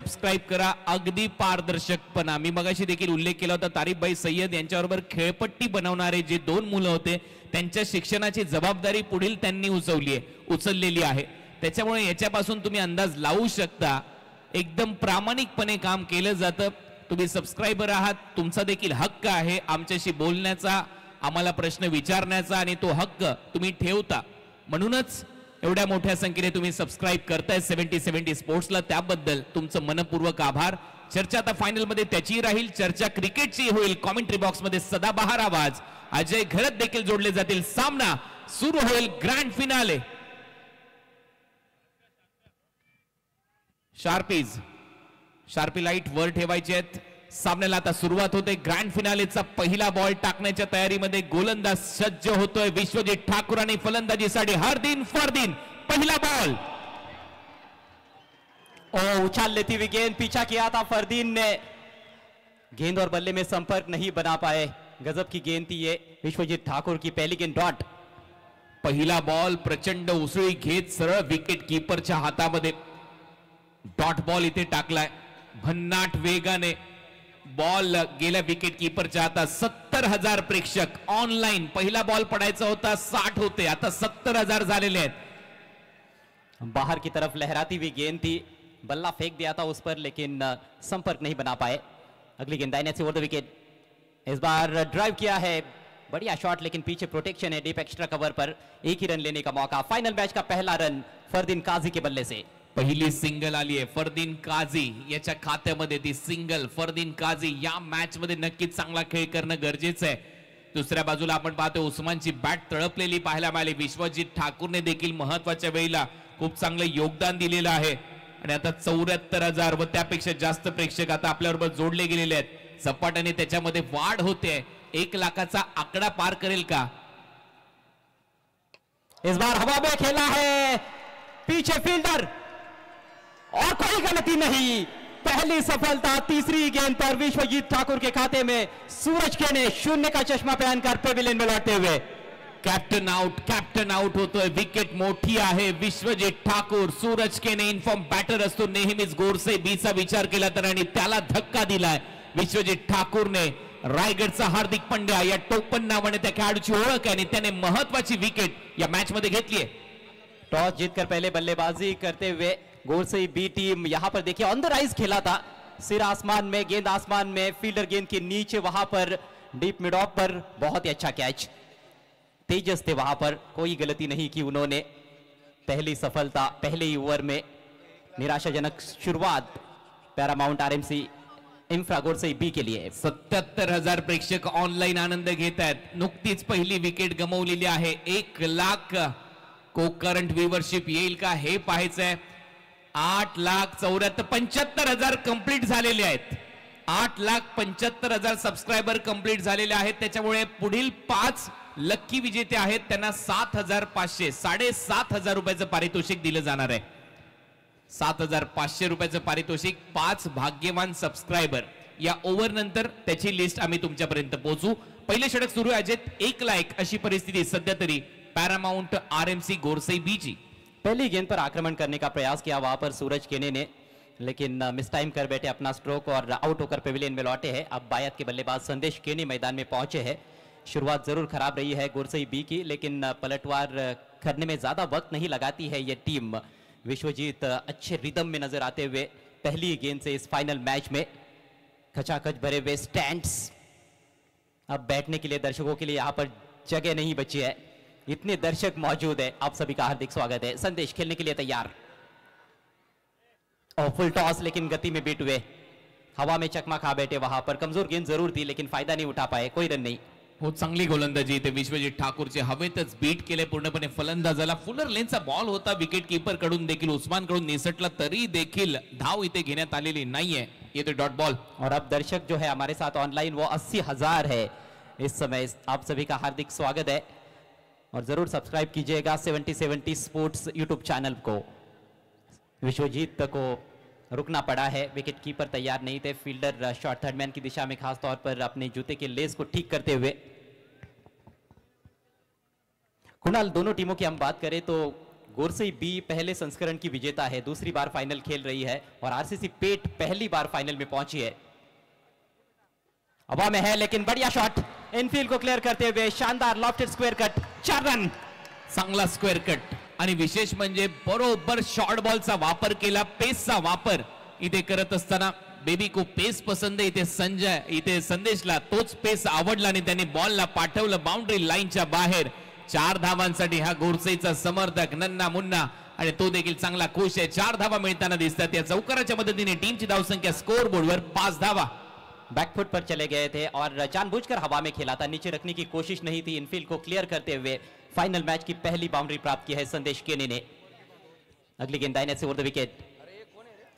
Subscribe करा. अगदी पारदर्शकपणा. मी मगाशी देखील उल्लेख केला होता, तारिफभाई सय्यद यांच्याबरोबर खेळपट्टी बनवणारे जे 2 मुलं होते त्यांच्या शिक्षणाची जबाबदारी पुढील त्यांनी उचललेली आहे. त्याच्यामुळे याच्यापासून तुम्ही अंदाज लावू शकता एकदम प्रामाणिकपणे काम केलं जातं. तुम्ही सबस्क्रायबर आहात, तुमचा देखील हक्क आहे आमच्याशी बोलण्याचा, आम्हाला प्रश्न विचारण्याचा, आणि तो हक्क तुम्ही ठेवता. म्हणूनच एवढ्या मोठ्या संख्येने तुम्ही सबस्क्राईब करताय 70-70 स्पोर्ट्सला, त्याबद्दल तुमचं मनपूर्वक आभार. चर्चा आता फायनल मध्ये त्याची राहील, चर्चा क्रिकेटची होईल. कॉमेंट्री बॉक्स मध्ये सदाबहार आवाज, अजय घरत देखील जोडले जातील. सामना सुरू होईल, ग्रँड फिनाले. शार्पी लाईट वर ठेवायचे आहेत. सामन्याला आता सुरुवात होते. ग्रँड फिनालेचा पहिला बॉल टाकण्याच्या तयारीमध्ये गोलंदाज सज्ज होतोय विश्वजित ठाकूर, आणि फलंदाजीसाठी हरदीन फरदीन. पहिला बॉल उछाल लेती हुई गेंद, पीछा किया था फरदीन ने, गेंद और बल्ले में संपर्क नहीं बना पाए. गजब की गेंद थी ये विश्वजित ठाकुर की. पहली गेंद डॉट. पहिला बॉल प्रचंड उसळी घेत सरळ विकेट कीपरच्या हातामध्ये. डॉट बॉल इथे टाकलाय भन्नाट वेगाने. बॉल गेल्या विकेट कीपरच्या हातात. 70,000 प्रेक्षक ऑनलाईन. पहिला बॉल पडायचा होता 60 होते, आता 70,000 झालेले आहेत. बाहर की तरफ लहराती हुई गेंद थी, बल्ला फेंक दिया था उस पर, लेकिन संपर्क नहीं बना पाए. अगली गेंद दाहिने से ओवर द विकेट. इस बार ड्राइव किया है, बढ़िया शॉट, लेकिन पीछे प्रोटेक्शन है डीप एक्स्ट्रा कवर पर. एक ही रन लेने का मौका. फाइनल मैच का पहला रन फरदीन काजी के बल्ले से. पहिली सिंगल आली आहे फरदीन काझी याच्या खात्यामध्ये. ती सिंगल फरदीन काझी या मॅच मध्ये नक्कीच चांगला खेळ करणं गरजेचं आहे. दुसऱ्या बाजूला आपण पाहतो उस्मानची बॅट तळपलेली पाहायला मिळाली. विश्वजित ठाकूरने देखील महत्वाच्या वेळेला खूप चांगलं योगदान दिलेलं आहे. आणि आता 74,000 व त्यापेक्षा जास्त प्रेक्षक आता आपल्याबरोबर जोडले गेलेले आहेत. झपाट्याने त्याच्यामध्ये वाढ होते. 1 लाखाचा आकडा पार करेल का? इस बार हवा में खेला है, पीछे फील्डर, और कोई गलती नहीं. पहली सफलता तीसरी गेंद पर विश्वजीत ठाकुर के खाते में. सूरज केने 0 का चश्मा पहनकर पेविलियन में लौटते हुए. कॅप्टन आउट होतोय. विकेट मोठी आहे. विश्वजित ठाकूर, सूरज केने इनफॉर्म बॅटर असतो नेहमीच. गोरसे बीचा विचार केला तर, आणि त्याला धक्का दिलाय विश्वजित ठाकूरने. रायगडचा हार्दिक पंड्या या टोपण नावाने त्या खेळाडूची ओळख आहे, आणि त्याने महत्वाची विकेट या मॅच मध्ये घेतली आहे. टॉस जीतकर पहले बल्लेबाजी करते हुए गोरसे बी टीम यहां पर देखिए ऑन द राइज खेला था. सिर आसमान में, गेंद आसमान में, फील्डर गेंद के नीचे, वहां पर डीप मिड ऑफ पर. बहुत ही अच्छा कैच. तेजस थे वहां पर, कोई गलती नहीं की उन्होंने. पहली सफलता पहले ही ओवर में. निराशाजनक शुरुआत पैरामाउंट आरएमसी इंफ्रा गोरसे बी के लिए. 77,000 प्रेक्षक ऑनलाईन आनंद घेत आहेत. नुकतीच पहिली विकेट गमावलेली आहे. 1 लाख को करंट व्ह्यूवरशिप येईल का हे पाहायचंय. 8,75,000 कंप्लीट झालेले आहेत. 8,75,000 सबस्क्रायबर कंप्लीट झालेले आहेत. त्याच्यामुळे पुढील 5 लक्की विजेते आहेत त्यांना 7,500 7,500 रुपयाचं पारितोषिक दिलं जाणार आहे. 7,500 रुपयाचं पारितोषिक. 5 भाग्यवान सबस्क्रायबर. या ओव्हर नंतर त्याची लिस्ट आम्ही तुमच्यापर्यंत पोहोचू. पहिले षटक सुरू आहे अजित. 1 अशी परिस्थिती सध्या तरी पैरामाउंट आरएमसी गोरसे बीची. पहली गेंद पर आक्रमण करने का प्रयास किया वहां पर सूरज केने ने, लेकिन मिस टाइम कर बैठे अपना स्ट्रोक और आउट होकर पेविलियन में लौटे हैं. अब बायत के बल्लेबाज संदेश केने मैदान में पहुंचे हैं. शुरुआत जरूर खराब रही है गोरसे बी की, लेकिन पलटवार करने में ज्यादा वक्त नहीं लगाती है ये टीम. विश्वजीत अच्छे रिदम में नजर आते हुए पहली गेंद से इस फाइनल मैच में. खचाखच भरे हुए स्टैंड्स. अब बैठने के लिए दर्शकों के लिए यहाँ पर जगह नहीं बची है. इतने दर्शक मौजूद है. आप सभी का हार्दिक स्वागत है. संदेश खेलने के लिए तैयार. और फुल टॉस, लेकिन गति में बीट हुए. हवा में चकमा खा बैठे वहां पर. कमजोर गेंद जरूर थी, लेकिन फायदा नहीं उठा पाए. कोई रन नहीं. हो चांगली गोलंदाजी इथे विश्वजित ठाकूरचे. हवेतच बीट केले पूर्णपणे फलंदाजाला. फुलर लेनचा बॉल होता विकेट कीपर कडून देखील उस्मान कडून निसटला, तरी देखील धाव इथे घेण्यात आलेली नाहीये. येतो डॉट बॉल. और अब दर्शक जो है हमारे साथ ऑनलाइन वो 80,000 है इस समय. आप सभी का हार्दिक स्वागत है और जरूर सब्सक्राइब कीजिएगा 70-70 स्पोर्ट्स यूट्यूब चैनल को. विश्वजीत को रुकना पड़ा है. विकेट कीपर तैयार नहीं थे. फील्डर शॉट थर्ड मैन की दिशा में खास तौर पर अपने जूते के लेस को ठीक करते हुए. कुणाल, दोनों टीमों की हम बात करें तो गोरसई बी पहले संस्करण की विजेता है, दूसरी बार फाइनल खेल रही है और आरसीसी पेट पहली बार फाइनल में पहुंची है। हवा में है लेकिन बढ़िया शॉट, इनफील्ड को क्लियर करते हुए शानदार लॉफ्टेड स्क्वेअर कट, 4 रन। चांगला स्क्वेअर कट आणि विशेष म्हणजे बरोबर शॉर्ट बॉलचा वापर केला, पेसचा वापर इथे करत असताना बेबी को पेस पसंद आहे, इथे संदेशला तोच पेस आवडला आणि त्यांनी बॉलला पाठवलं बाउंड्री लाईनच्या बाहेर। 4 धावांसाठी हा गोरसईचा समर्थक नन्ना मुन्ना आणि तो देखील चांगला खुश आहे। 4 धावा मिळताना दिसतात, या चौकाराच्या मदतीने टीमची धावसंख्या स्कोर बोर्डवर 5 धावा। बैकफुट पर चले गए थे और जानबूझकर हवा में खेला था, नीचे रखने की कोशिश नहीं थी। इनफील्ड को क्लियर करते हुए फाइनल मैच की पहली बाउंड्री प्राप्त की है संदेश केने ने। अगली गेंद दाहिने से ओवर द विकेट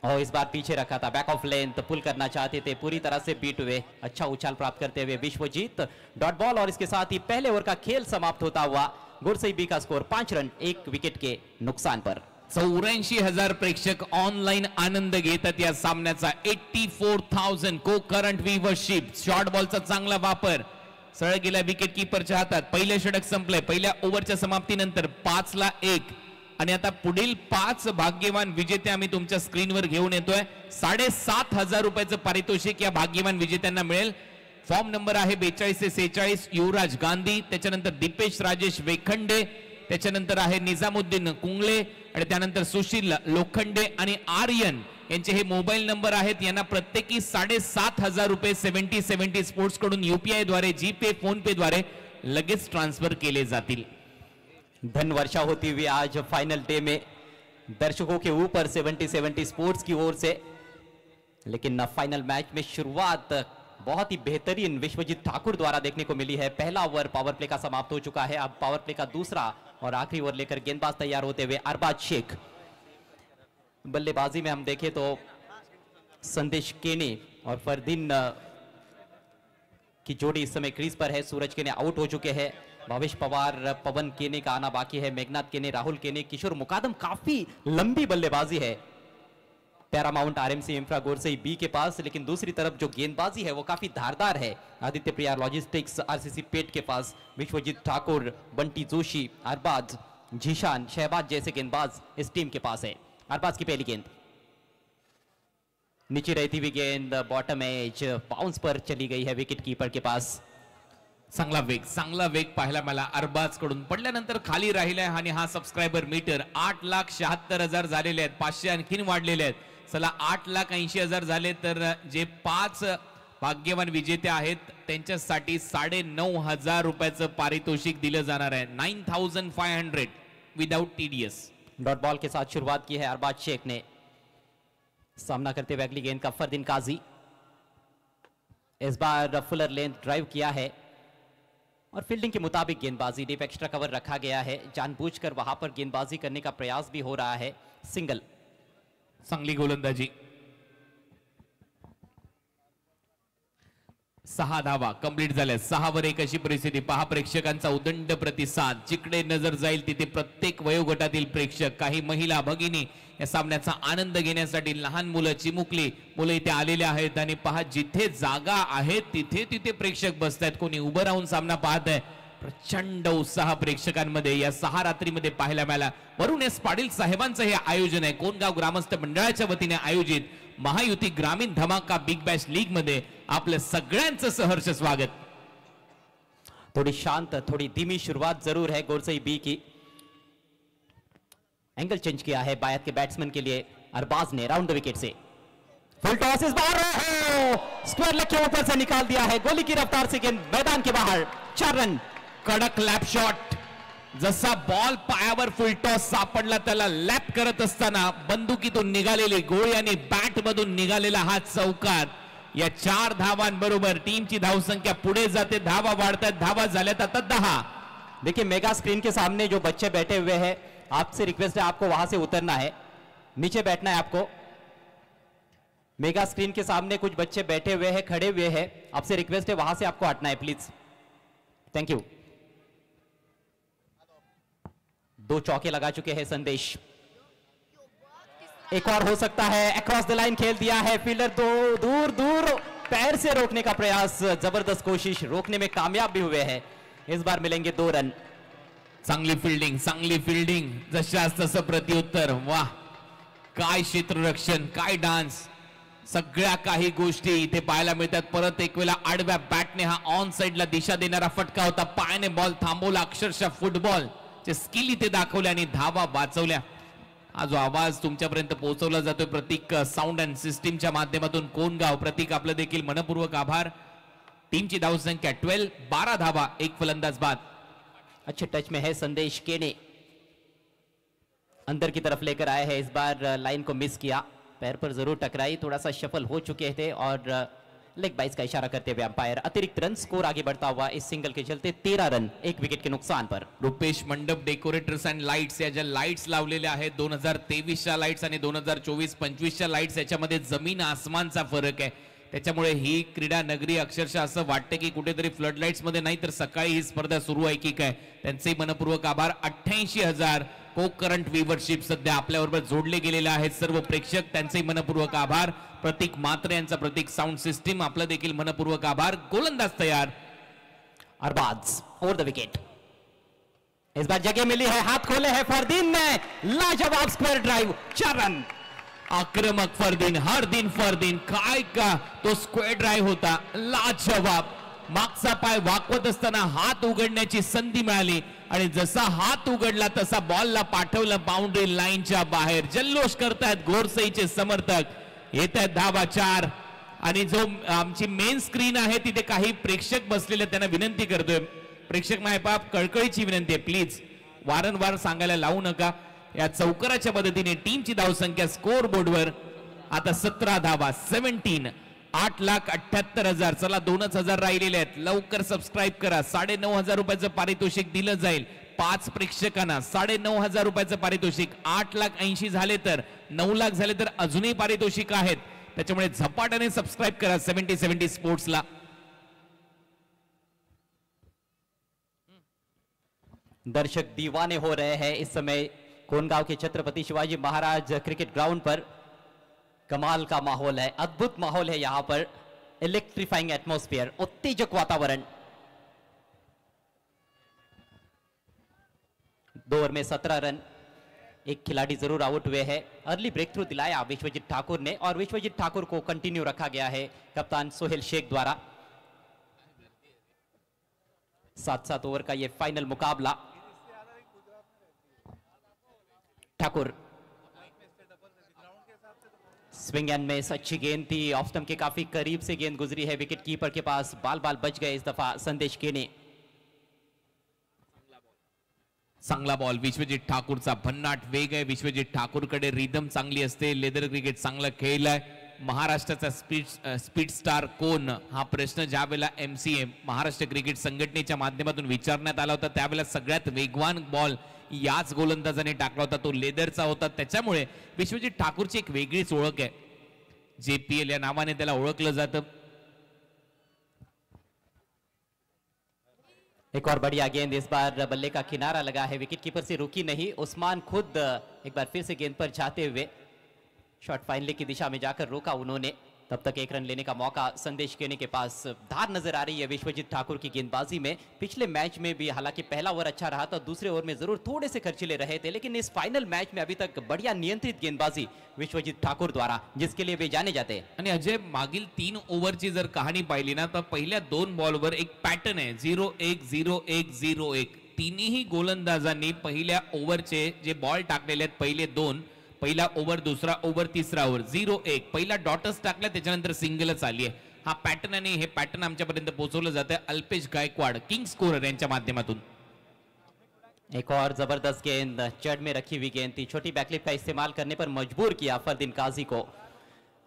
और इस बार पीछे रखा था, बैक ऑफ लेंथ पुल करना चाहते थे, पूरी तरह से बीट हुए। अच्छा उछाल प्राप्त करते हुए विश्वजीत डॉट बॉल और इसके साथ ही पहले ओवर का खेल समाप्त होता हुआ गोरसई बी का स्कोर 5 रन 1 विकेट के नुकसान पर। 84,000 प्रेक्षक ऑनलाईन आनंद घेतात या सामन्याचा। 84,000 को करंट व्ह्यूअरशिप। शॉर्ट बॉलचा चांगला वापर, सरळ गेला विकेट कीपरच्या हातात। पहिले षटक संपले, पहिल्या ओव्हरच्या समाप्तीनंतर 5-1 आणि आता पुढील 5 भाग्यवान विजेते आम्ही तुमच्या स्क्रीनवर घेऊन येतोय। 7,500 रुपयाचं पारितोषिक या भाग्यवान विजेत्यांना मिळेल। फॉर्म नंबर आहे 42 से 46 युवराज गांधी, त्याच्यानंतर दीपेश राजेश वेखंडे, त्याच्यानंतर आहे निजामुद्दीन कुंगळे आणि त्यानंतर सुशील लोखंडे आणि आर्यन यांचे हे मोबाईल नंबर आहेत। यांना प्रत्येकी 7,500 रुपये 7070 स्पोर्ट्स कडून यूपीआय द्वारे, जीपे, फोन पे द्वारे लगेच ट्रांसफर केले जातील। धन वर्षा होती हुई आज फाइनल डे में दर्शकों के ऊपर 7070 स्पोर्ट्स की ओर से। लेकिन फाइनल मैच में शुरुआत बहुत ही बेहतरीन विश्वजीत ठाकुर द्वारा देखने को मिली है। पहला ओवर पावर प्ले का समाप्त हो चुका है, अब पावर प्ले का दूसरा और आखिरी ओवर लेकर गेंदबाज तैयार होते हुए अरबाज शेख। बल्लेबाजी में हम देखें तो संदेश केने और फरदीन की जोड़ी इस समय क्रीज पर है। सूरज केने आउट हो चुके हैं, भावेश पवार, पवन केने का आना बाकी है, मेघनाथ केने, राहुल केने, किशोर मुकादम। काफी लंबी बल्लेबाजी है Paramount RMC infra Gorsai B के पास, लेकिन दूसरी तरफ जो गेंदबाजी है वो काफी धारदार है आदित्य प्रिया लॉजिस्टिक्स आरसीसी पेट के पास। विश्वजीत ठाकुर, बंटी जोशी, अरबाज, जीशान, शहबाज जैसे गेंदबाज इस टीम के पास है। अरबाज की पहली गेंद नीचे रहती हुई गेंद बॉटम एज बाउंस पर चली गई है विकेट कीपर के पास। चांगला वेग पाहायला मला अरबाज कडून। पडल्यानंतर खाली राहिलाय आणि हा सबस्क्रायबर मीटर 8,76,000 झालेले आहेत, 500 आणखीन वाढलेले आहेत। चला 8,80,000 झाले तर जे 5 भाग्यवान विजेते आहेत त्यांच्यासाठी 9,500 रुपयाचं पारितोषिक दिलं जाणार आहे। 9,500 विदाउट टीडीएस। डॉट बॉल के साथ शुरुआत की है अरबाज शेख ने, सामना करते हुए अगली गेंद का फरदीन काजी। इस बार फुलर लेंथ ड्राइव किया है और फील्डिंग के मुताबिक गेंदबाजी, डीप एक्स्ट्रा कवर रखा गया है, जानबूझकर वहां पर गेंदबाजी करने का प्रयास भी हो रहा है। सिंगल, चांगली गोलंदाजी। 6 धावा कंप्लीट झाल्या। 6 1 अशी परिस्थिती पहा। प्रेक्षकांचा उदंड प्रतिसाद, जिकडे नजर जाईल तिथे प्रत्येक वयोगटातील प्रेक्षक, काही महिला भगिनी या सामन्याचा आनंद घेण्यासाठी, लहान मुलं, चिमुकली मुलं इथे आलेले आहेत आणि पहा जिथे जागा आहे तिथे तिथे प्रेक्षक बसतायत, कोणी उभं राहून सामना पाहत आहे। प्रचंड उत्साह प्रेक्षकांमध्ये या 6 रात्रीमध्ये पाहायला मिळाला। वरुण एस पाटील साहेबांचं हे आयोजन आहे, कोणगाव ग्रामस्थ मंडळाच्या वतीने आयोजित महायुती ग्रामीण धमाका बिग बॅश लीग मध्ये आपलं सगळ्यांचं सहर्ष स्वागत। थोड़ी शांत, थोड़ी धीमी शुरुआत जरूर है गोरसई बी की। एंगल चेंज किया है बायत के बैट्समैन के लिए अरबाज ने राउंड द विकेट से। फुल टॉस इस बार स्क्वायर लेग के ऊपर से निकाल दिया है, गोली की रफ्तार से गेंद मैदान के बाहर। 4 रन। कडक लॅप शॉट, जसा बॉल पायावर फुल टॉस सापडला त्याला लॅप करत असताना बंदुकीतून निघालेली गोळी आणि बॅट मधून निघालेला हा चौकार, या 4 धावांबरोबर टीमची धावसंख्या पुढे जाते। धावा वाढतात, धावा झाल्यात आता 10। देखिए मेगा स्क्रीन के सामने जो बच्चे बैठे हुए हैं, आपसे रिक्वेस्ट है आपको वहां से उतरना है, नीचे बैठना है आपको। मेगा स्क्रीन के सामने कुछ बच्चे बैठे हुए हैं, खड़े हुए हैं, आपसे रिक्वेस्ट है वहां से आपको हटना है प्लीज। Thank you. 2 चौके लगा चुके हैं संदेश, एक और हो सकता है। अक्रॉस द लाइन खेल दिया है, फील्डर तो दूर दूर पैर से रोकने का प्रयास, जबरदस्त कोशिश, रोकने में कामयाब भी हुए हैं। इस बार मिलेंगे 2 रन। चांगली फिल्डिंग जशास तसं प्रत्युत्तर. वाह, काय क्षेत्ररक्षण, काय डान्स, सगळ्या काही गोष्टी इथे पाहायला मिळतात. परत एक वेळा आडव्या बॅटने हा ऑन साइडला दिशा देणारा फटका होता. पायाने बॉल थांबवला, अक्षरशः फुटबॉल चे स्किल इथे दाखवले आणि धावा वाचवल्या. हा जो आवाज तुमच्यापर्यंत पोहोचवला जातोय प्रतीक साऊंड अँड सिस्टीमच्या माध्यमातून कोणगाव, प्रतीक आपलं देखील मनपूर्वक आभार. टीमची धावसंख्या 12, 12 धावा, एक फलंदाज बाद. अच्छे टच में है संदेश केने, अंदर की तरफ लेकर आए हैं. इस बार लाइन को मिस किया, पैर पर जरूर टकराई, थोड़ा सा शफल हो चुके थे और लेग बाइस का इशारा करते हुए अंपायर. अतिरिक्त रन, स्कोर आगे बढ़ता हुआ इस सिंगल के चलते 13 रन, 1 विकेट के नुकसान पर. रुपेश मंडप डेकोरेटर्स अँड लाईट्स या ज्या लाईट्स लावलेल्या आहेत 2023च्या लाईट्स आणि 2024-25च्या लाईट्स, याच्यामध्ये जमीन आसमानचा फरक आहे. त्याच्यामुळे ही क्रीडा नगरी अक्षरशः असं वाटतं की कुठेतरी फ्लड लाईट्स मध्ये नाही तर सकाळी ही स्पर्धा सुरू आहे की काय. त्यांचे मनपूर्वक आभार. 88,000 को करंट व्ह्यूवरशिप सध्या आपल्याबरोबर जोडले गेलेले आहेत सर्व प्रेक्षक, त्यांचे मनपूर्वक आभार. प्रतीक मात्रे यांचा, प्रतीक साऊंड सिस्टीम आपलं देखील मनपूर्वक आभार. गोलंदाज तयार. Arbaaz over the wicket. इस बार जगह मिली है, हाथ खोले हैं फरदीन ने, लाजवाब स्क्वायर ड्राइव, 4 रन. आक्रमक फरदीन, हर दिन फरदीन, काय का तो स्क्वेअर ड्राईव्ह होता, लाजवाब. मागचा पाय वाकवत असताना हात उघडण्याची संधी मिळाली आणि जसा हात उघडला तसा बॉलला पाठवलं बाउंड्री लाईनच्या बाहेर. जल्लोष करतायत घोरसईचे समर्थक. येत आहेत धावा 4 आणि जो आमची मेन स्क्रीन आहे तिथे काही प्रेक्षक बसलेले, त्यांना विनंती करतोय, प्रेक्षक मायबाप कळकळीची विनंती आहे, प्लीज वारंवार सांगायला लावू नका. या चौकाराच्या मदतीने टीमची धावसंख्या स्कोर बोर्डवर आता 17 धावा, 17, 8,78,000. चला 2,000 राहिलेले आहेत. लवकर सबस्क्राईब करा. 9,500 रुपयाचं पारितोषिक दिलं जाईल 5 प्रेक्षकांना. 9,500 रुपयाचं पारितोषिक. 8,80,000 झाले तर, 9 लाख झाले तर अजूनही पारितोषिक आहेत. त्याच्यामुळे झपाट्याने सबस्क्राईब करा 70-70 स्पोर्ट्सला. दर्शक दीवाने हो रहे हैं इस समय कोनगांव के छत्रपति शिवाजी महाराज क्रिकेट ग्राउंड पर. कमाल का माहौल है, अद्भुत माहौल है यहां पर, इलेक्ट्रीफाइंग एटमॉस्फेयर, उत्तेजक वातावरण. 2 ओवर में 17 रन, एक खिलाड़ी जरूर आउट हुए हैं. अर्ली ब्रेक थ्रू दिलाया विश्वजीत ठाकुर ने और विश्वजीत ठाकुर को कंटिन्यू रखा गया है कप्तान सोहेल शेख द्वारा. 7-7 ओवर का ये फाइनल मुकाबला. ठाकुर स्विंग एंड मिस, अच्छी गेंद थी, ऑफ स्टंप के काफी करीब से गेंद गुजरी है, विकेट कीपर के पास बाल बच गए इस दफा संदेश केने. चांगला बॉल विश्वजीत ठाकूरचा, भन्नाट वेग आहे विश्वजीत ठाकूरकडे, रिदम चांगली असते, लेदर क्रिकेट चांगला खेळलाय. महाराष्ट्राचा स्पीड स्टार कोण हा प्रश्न ज्या वेळेला MCM महाराष्ट्र क्रिकेट संघटनेच्या माध्यमातून विचारण्यात आला होता त्यावेळेला सगळ्यात वेगवान बॉल याच गोलंदाजाने टाकला होता, तो लेदरचा होता. त्याच्यामुळे विश्वजीत ठाकूरची एक वेगळीच ओळख आहे, JPL या नावाने त्याला ओळखलं जातं. एक और बढ़िया गेंद, इस बार बल्ले का किनारा लगा है, विकेट कीपर से रुकी नहीं. उस्मान खुद एक बार फिर से गेंद पर जाते हुए शॉट फाइनली की दिशा में जाकर रोका उन्होंने. तब तक 1 रन लेने का मौका संदेश केने के पास. धार नजर आ रही है विश्वजीत ठाकुर की गेंदबाजी में. पिछले मैच में भी हालांकि पहला ओवर अच्छा रहा था, दूसरे ओवर में जरूर थोड़े से खर्चीले रहे थे, लेकिन इस फाइनल मैच में अभी तक बढ़िया नियंत्रित गेंदबाजी विश्वजीत ठाकुर द्वारा, जिसके लिए वे जाने जाते हैं. आणि अजय मागील 3 ओव्हरची जर कहाणी पाहिली ना तर पहिल्या 2 बॉलवर एक पॅटर्न आहे 0-1 0-1 0-1. तिन्ही गोलंदाजांनी पहिल्या ओव्हरचे जे बॉल टाकलेले आहेत पहिले 2, पहिला ओव्हर, दुसरा ओव्हर, तिसरा ओव्हर 0-1, पहिला डॉटर्स टाकला त्याच्यानंतर सिंगलच आली आहे. हा पॅटर्न आणि हे पॅटर्न आमच्यापर्यंत पोहोचवलं जातं अल्पेश गायकवाड किंग स्कोरर यांच्या माध्यमातून. एक और जबरदस्त गेंद, चढ़ में रखी हुई गेंद थी, छोटी बैकलिप का इस्तेमाल करने पर मजबूर किया फरदीन काजी को.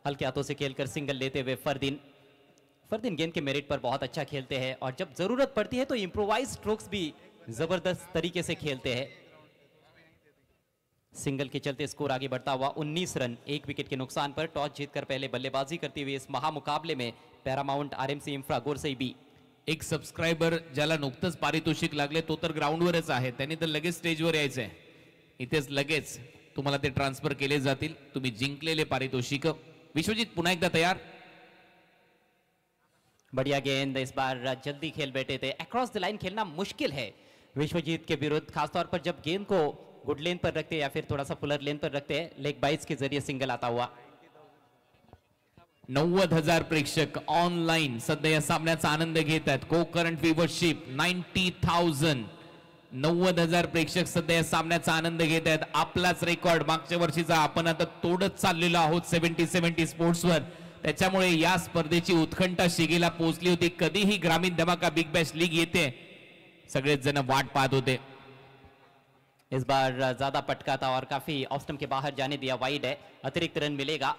हल्के हाथों से खेलकर सिंगल लेते हुए फरदीन गेंद के मेरिट पर बहुत अच्छा खेलते हैं और जब जरूरत पड़ती है तो इम्प्रोवाइज स्ट्रोक्स भी जबरदस्त तरीके से खेलते हैं. सिंगल के चलते स्कोर आगे बढ़ता हुआ 19 रन, 1 विकेट के नुकसान पर. टॉस जीतकर पहले बल्लेबाजी करती हुई इस महामुकाबले में पॅरामाउंट RMC इन्फ्रा गोरसई बी. एक सबस्क्रायबर ज्याला नुकतंच पारितोषिक लागले तो तर ग्राउंडवरच आहे, त्यांनी तर लगेच स्टेजवर यायचंय. इथेच लगेच तुम्हाला ते ट्रान्सफर केले जातील, तुम्ही जिंकलेले पारितोषिक. विश्वजीत पुन्हा एकदा तयार. बढ़िया गेंद, इस बार जल्दी खेल बैठे थे. अक्रॉस द लाइन खेलना मुश्किल है, विश्वजीत के विरुद्ध, खासतौर पर जब गेंद को गुड लेन पर रखते हैं या फिर थोड़ा सा फुलर लेन पर रखते हैं, लेग बाइट्स के जरिए सिंगल आता हुआ। 90,000 प्रेक्षक ऑनलाईन सध्या या सामन्याचा आनंद घेत आहेत. को करंट व्ह्यूवरशिप 90,000. 90,000 प्रेक्षक सध्या या सामन्याचा आनंद घेत आहेत. आपलाच रेकॉर्ड मागच्या वर्षीचा आपण आता तोडत चाललेलो आहोत 70 स्पोर्ट्सवर. त्याच्यामुळे या स्पर्धेची उत्कंठा शिगेला पोहोचली होती. कधीही ग्रामीण धमाका बिग बॅश लीग येते, सगळेच जण वाट पाहत होते. इस बार ज्यादा पटका था और काफी ऑफ स्टंप के बाहर जाने दिया, वाइड है, अतिरिक्त रन मिलेगा।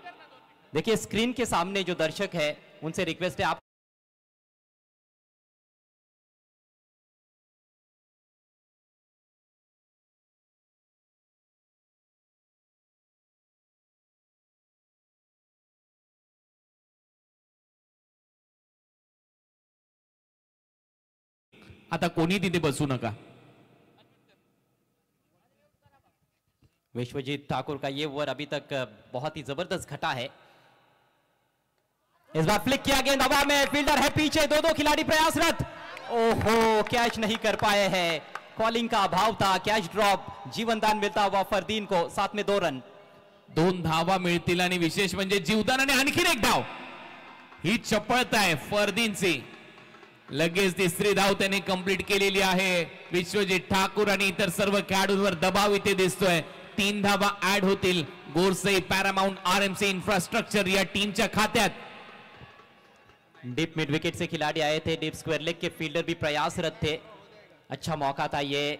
देखिए स्क्रीन के सामने जो दर्शक है उनसे रिक्वेस्ट है आप आता कोणी तिथे बसू नका. विश्वजीत ठाकुर का ये ओवर अभी तक बहुत ही जबरदस्त घटा है। इस बार फ्लिक किया गेंद हवा में, फील्डर है पीछे, दो खिलाड़ी प्रयासरत। ओहो, कैच नहीं कर पाए हैं, कॉलिंग का अभाव था, कैच ड्रॉप, जीवनदान मिलता हुआ फरदीन को, साथ में 2 रन। 2 धावा मिळतील आणि विशेष म्हणजे जीवदानाने आणखीन एक धाव. ही चपळता आहे फरदीनची. लगेच तिसरी धाव त्याने कंप्लीट केलेली आहे. विश्वजीत ठाकूर आणि इतर सर्व खेळाडूंवर दबाव इथे दिसतोय. 3 धावा ऍड होतील. गोरसई पॅरामाउंट आरएमसी इन्फ्रास्ट्रक्चर या टीमच्या खात्यात. डीप मिड विकेट से खिलाड़ी आए थे, डीप स्क्वायर लेग के फील्डर भी प्रयासरत थे, अच्छा मौका था ये।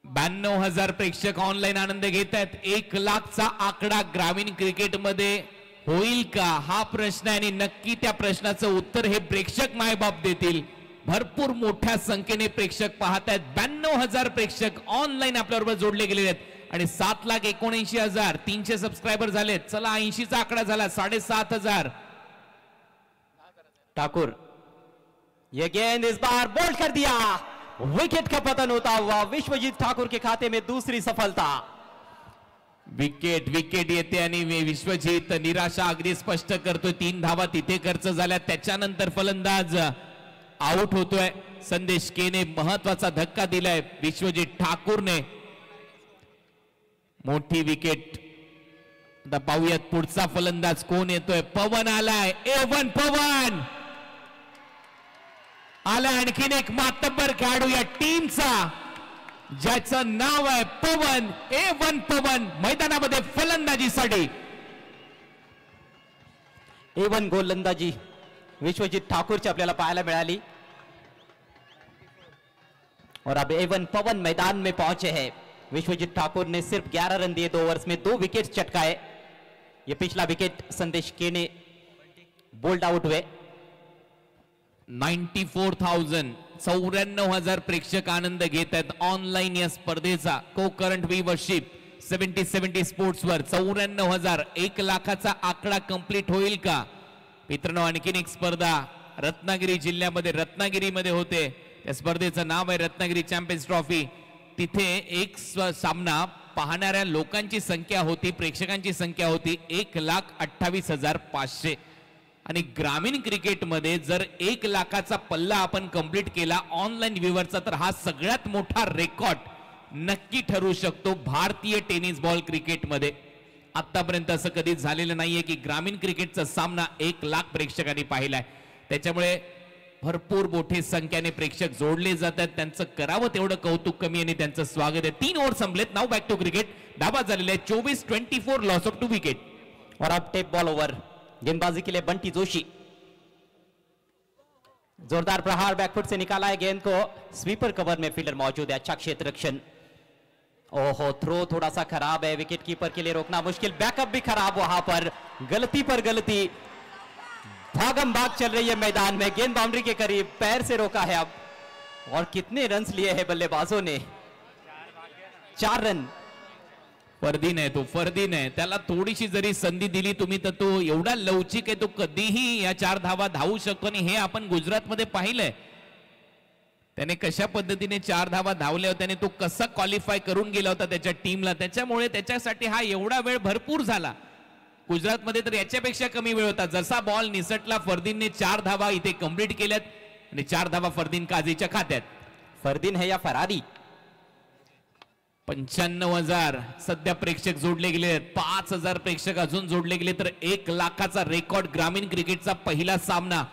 92,000 प्रेक्षक ऑनलाईन आनंद घेत आहेत. 1 लाखचा आकडा ग्रामीण क्रिकेटमध्ये होईल का हा प्रश्न आहे आणि नक्की त्या प्रश्नाचं उत्तर हे प्रेक्षक मायबाप देतील. भरपूर मोठ्या संख्येने प्रेक्षक पाहत आहेत. 92,000 प्रेक्षक ऑनलाईन आपल्याबरोबर जोडले गेलेले आहेत आणि 7,79,300 सबस्क्रायबर झालेत. चला 80चा आकडा झाला, 7,500. ठाकुर ये गेंद इस बार बोल्ड कर दिया, विकेट का पतन होता हुआ विश्वजीत ठाकुर के खाते में दूसरी सफलता। विकेट येते आणि विश्वजीत निराशा अगदी स्पष्ट करतोय. 3 धावा तिथे खर्च झाल्या. त्याच्यानंतर फलंदाज आउट होतोय. संदेश केने महत्वाचा धक्का दिलाय विश्वजीत ठाकूरने. मोठी विकेट. आता पाहूयात पुढचा फलंदाज कोण येतोय. पवन आलाय. A1 पवन आला. आणखीन एक मातब्बर खेळाडू या टीमचा ज्याचं नाव आहे पवन. A1 पवन मैदानामध्ये फलंदाजीसाठी. A1 गोलंदाजी विश्वजीत ठाकूरची आपल्याला पाहायला मिळाली और अब A1 पवन मैदान में पहुंचे हैं। विश्वजीत ठाकुर ने सिर्फ 11 रन दिए 2 ओवर्स में, 2 विकेट चटकाए। ये पिछला विकेट संदेश केने बोल्ड आउट हुए। 94,000 94,000 प्रेक्षक आनंद घेत आहेत ऑनलाईन या स्पर्धेचा. को करंट व्ह्यूवरशिप 70 स्पोर्ट्सवर 94,000. 1 लाखाचा आकडा कंप्लीट होईल का मित्रांनो. आणखीन एक स्पर्धा रत्नागिरी जिल्ह्यामध्ये रत्नागिरीमध्ये होते. त्या स्पर्धेचं नाव आहे रत्नागिरी चॅम्पियन्स ट्रॉफी. तिथे एक सामना पाहणाऱ्या लोकांची संख्या होती, प्रेक्षकांची संख्या होती 1,28,500. आणि ग्रामीण क्रिकेटमध्ये जर 1 लाखाचा पल्ला आपण कंप्लीट केला ऑनलाईन व्ह्यूवरचा तर हा सगळ्यात मोठा रेकॉर्ड नक्की ठरू शकतो भारतीय टेनिस बॉल क्रिकेटमध्ये. आतापर्यंत असं कधीच झालेलं नाहीये की ग्रामीण क्रिकेटचा सामना 1 लाख प्रेक्षकांनी पाहिलाय. त्याच्यामुळे भरपूर मोठी संख्येने प्रेक्षक जोडले जातात. त्यांचं करावं तेवढं कौतुक कमी आणि त्यांचं स्वागत आहे. 3 ओव्हर संपलेत. Now back to cricket. धावा झालेले 24-24, लॉस ऑफ 2 विकेट. और अब टेप बॉल ओवर गेंदबाजी के लिए बंटी जोशी। जोरदार प्रहार बैकफुट से निकाला है गेंद को, स्वीपर कवर में फील्डर मौजूद है, अच्छा क्षेत्र रक्षण। ओहो, थ्रो थोड़ा सा खराब है, विकेट कीपर के लिए रोकना मुश्किल। बैकअप भी खराब वहां पर, गलती पर गलती, भागम भाग चल रही है मैदान में। गेंद बाउंड्री के करीब, पैर से रोका है अब। और कितने रन्स लिए हैं बल्लेबाजों ने, 4 रन। फरदीन आहे तो, फरदीन आहे. त्याला थोडीशी जरी संधी दिली तुम्ही तर तो एवढा लवचिक आहे, तो कधीही या 4 धावा धावू शकतो. आणि हे आपण गुजरातमध्ये पाहिलंय. त्याने कशा पद्धतीने 4 धावा धावल्या होत्या आणि तो कसा क्वालिफाय करून गेला होता त्याच्या टीमला. त्याच्यामुळे त्याच्यासाठी हा एवढा वेळ भरपूर झाला. गुजरातमध्ये तर याच्यापेक्षा कमी वेळ होता. जसा बॉल निसटला फरदीनने 4 धावा इथे कंप्लीट केल्यात आणि 4 धावा फरदीन काझीच्या खात्यात. फरदीन है या फरारी? 95,000 सध्या प्रेक्षक जोडले गेले आहेत. 5,000 प्रेक्षक अजून जोडले गेले तर 1,00,000चा रेकॉर्ड ग्रामीण क्रिकेटचा पहिला सामना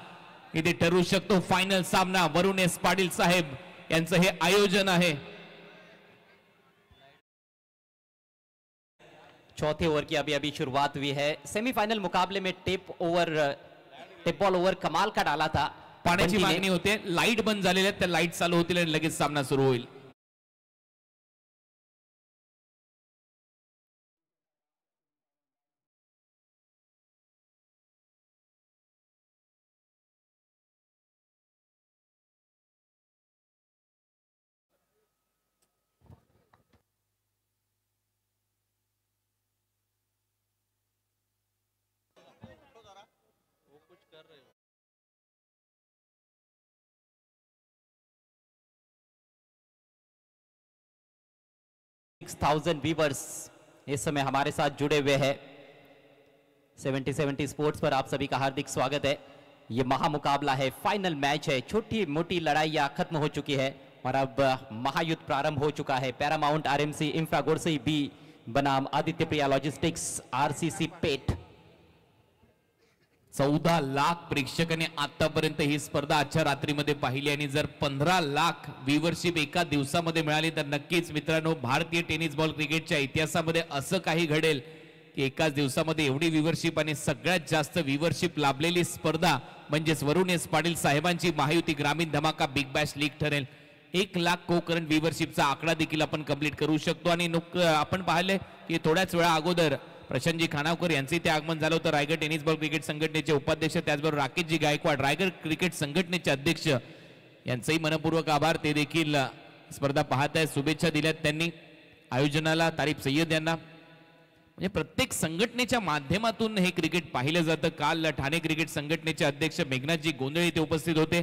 इथे ठरू शकतो. फायनल सामना वरुण एस पाटील साहेब यांचं हे आयोजन आहे. चौथे ओवर की अभी अभी शुरुआत हुई है. सेमीफाइनल मुकाबले में टेप बॉल ओवर कमाल का डाला था. पाण्याची मागणी होते. लाईट बंद झालेल्या आहेत, त्या लाईट चालू होतील आणि लगेच सामना सुरू होईल. थाउजेंड व्यूवर्स इस समय हमारे साथ जुड़े हुए हैं. 70 स्पोर्ट्स पर आप सभी का हार्दिक स्वागत है. ये महामुकाबला है, फाइनल मैच है. छोटी मोटी लड़ाइयां खत्म हो चुकी है और अब महायुद्ध प्रारंभ हो चुका है. Paramount RMC infra Gorsai B बनाम आदित्य प्रिया लॉजिस्टिक्स आरसीसी पेट. 14 लाख प्रेक्षकांनी आतापर्यंत ही स्पर्धा आजच्या रात्रीमध्ये पाहिली आणि जर 15 लाख व्ह्यूवरशिप एका दिवसामध्ये मिळाली तर नक्कीच मित्रांनो भारतीय टेनिस बॉल क्रिकेटच्या इतिहासामध्ये असं काही घडेल की एकाच दिवसामध्ये एवढी व्ह्यूवरशिप आणि सगळ्यात जास्त व्ह्यूवरशिप लाभलेली स्पर्धा म्हणजेच वरुण एस पाटील साहेबांची महायुती ग्रामीण धमाका बिग बॅश लीग ठरेल. 1,00,000 को करंट व्ह्यूवरशिपचा आकडा देखील आपण कंप्लीट करू शकतो. आणि आपण पाहिले की थोड्याच वेळा अगोदर प्रशांतजी खानावकर यांचे ते आगमन झालं होतं. रायगड टेनिस बॉल क्रिकेट संघटनेचे उपाध्यक्ष, त्याचबरोबर राकेशजी गायकवाड रायगड क्रिकेट संघटनेचे अध्यक्ष यांचंही मनपूर्वक आभार. ते देखील स्पर्धा पाहत आहेत, शुभेच्छा दिल्यात त्यांनी आयोजनाला, तारीफ सय्यद यांना. म्हणजे प्रत्येक संघटनेच्या माध्यमातून हे क्रिकेट पाहिलं जातं. काल ठाणे क्रिकेट संघटनेचे अध्यक्ष मेघनाथजी गोंधळे इथे उपस्थित होते.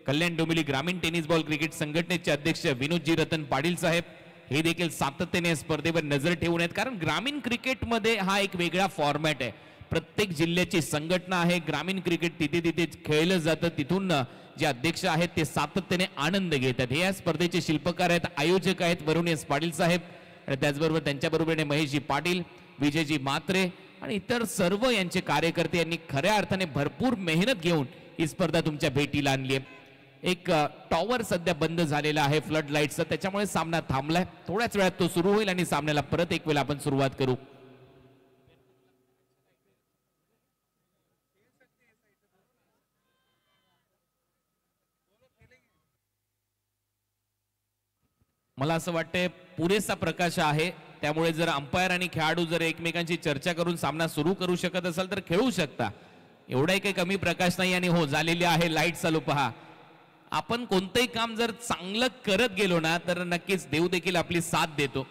कल्याण डोंबिवली ग्रामीण टेनिस बॉल क्रिकेट संघटनेचे अध्यक्ष विनोदजी रतन पाटील साहेब हे देखील सातत्याने स्पर्धेवर नजर ठेवून आहेत. कारण ग्रामीण क्रिकेटमध्ये हा एक वेगळा फॉर्मॅट आहे. प्रत्येक जिल्ह्याची संघटना आहे. ग्रामीण क्रिकेट तिथे तिथे खेळलं जातं. तिथून जे अध्यक्ष आहेत ते सातत्याने आनंद घेतात. हे या स्पर्धेचे शिल्पकार आहेत, आयोजक आहेत वरुण एस पाटील साहेब आणि त्याचबरोबर त्यांच्याबरोबर महेशजी पाटील, विजयजी मात्रे आणि इतर सर्व यांचे कार्यकर्ते यांनी खऱ्या अर्थाने भरपूर मेहनत घेऊन ही स्पर्धा तुमच्या भेटीला आणली आहे. एक टॉवर सध्या बंद झालेला आहे फ्लड लाईटचा, त्याच्यामुळे सामना थांबलाय. थोड्याच वेळात तो सुरू होईल आणि सामन्याला परत एक वेळा आपण सुरुवात करू. मला असं वाटतंय पुरेसा प्रकाश आहे, त्यामुळे जर अंपायर आणि खेळाडू जर एकमेकांची चर्चा करून सामना सुरू करू शकत असाल तर खेळू शकता. एवढाही काही कमी प्रकाश नाही. आणि हो, झालेली आहे लाईट चालू. पहा, आपण कोणतंही काम जर चांगलं करत गेलो ना तर नक्कीच देव देखील आपली साथ देतो.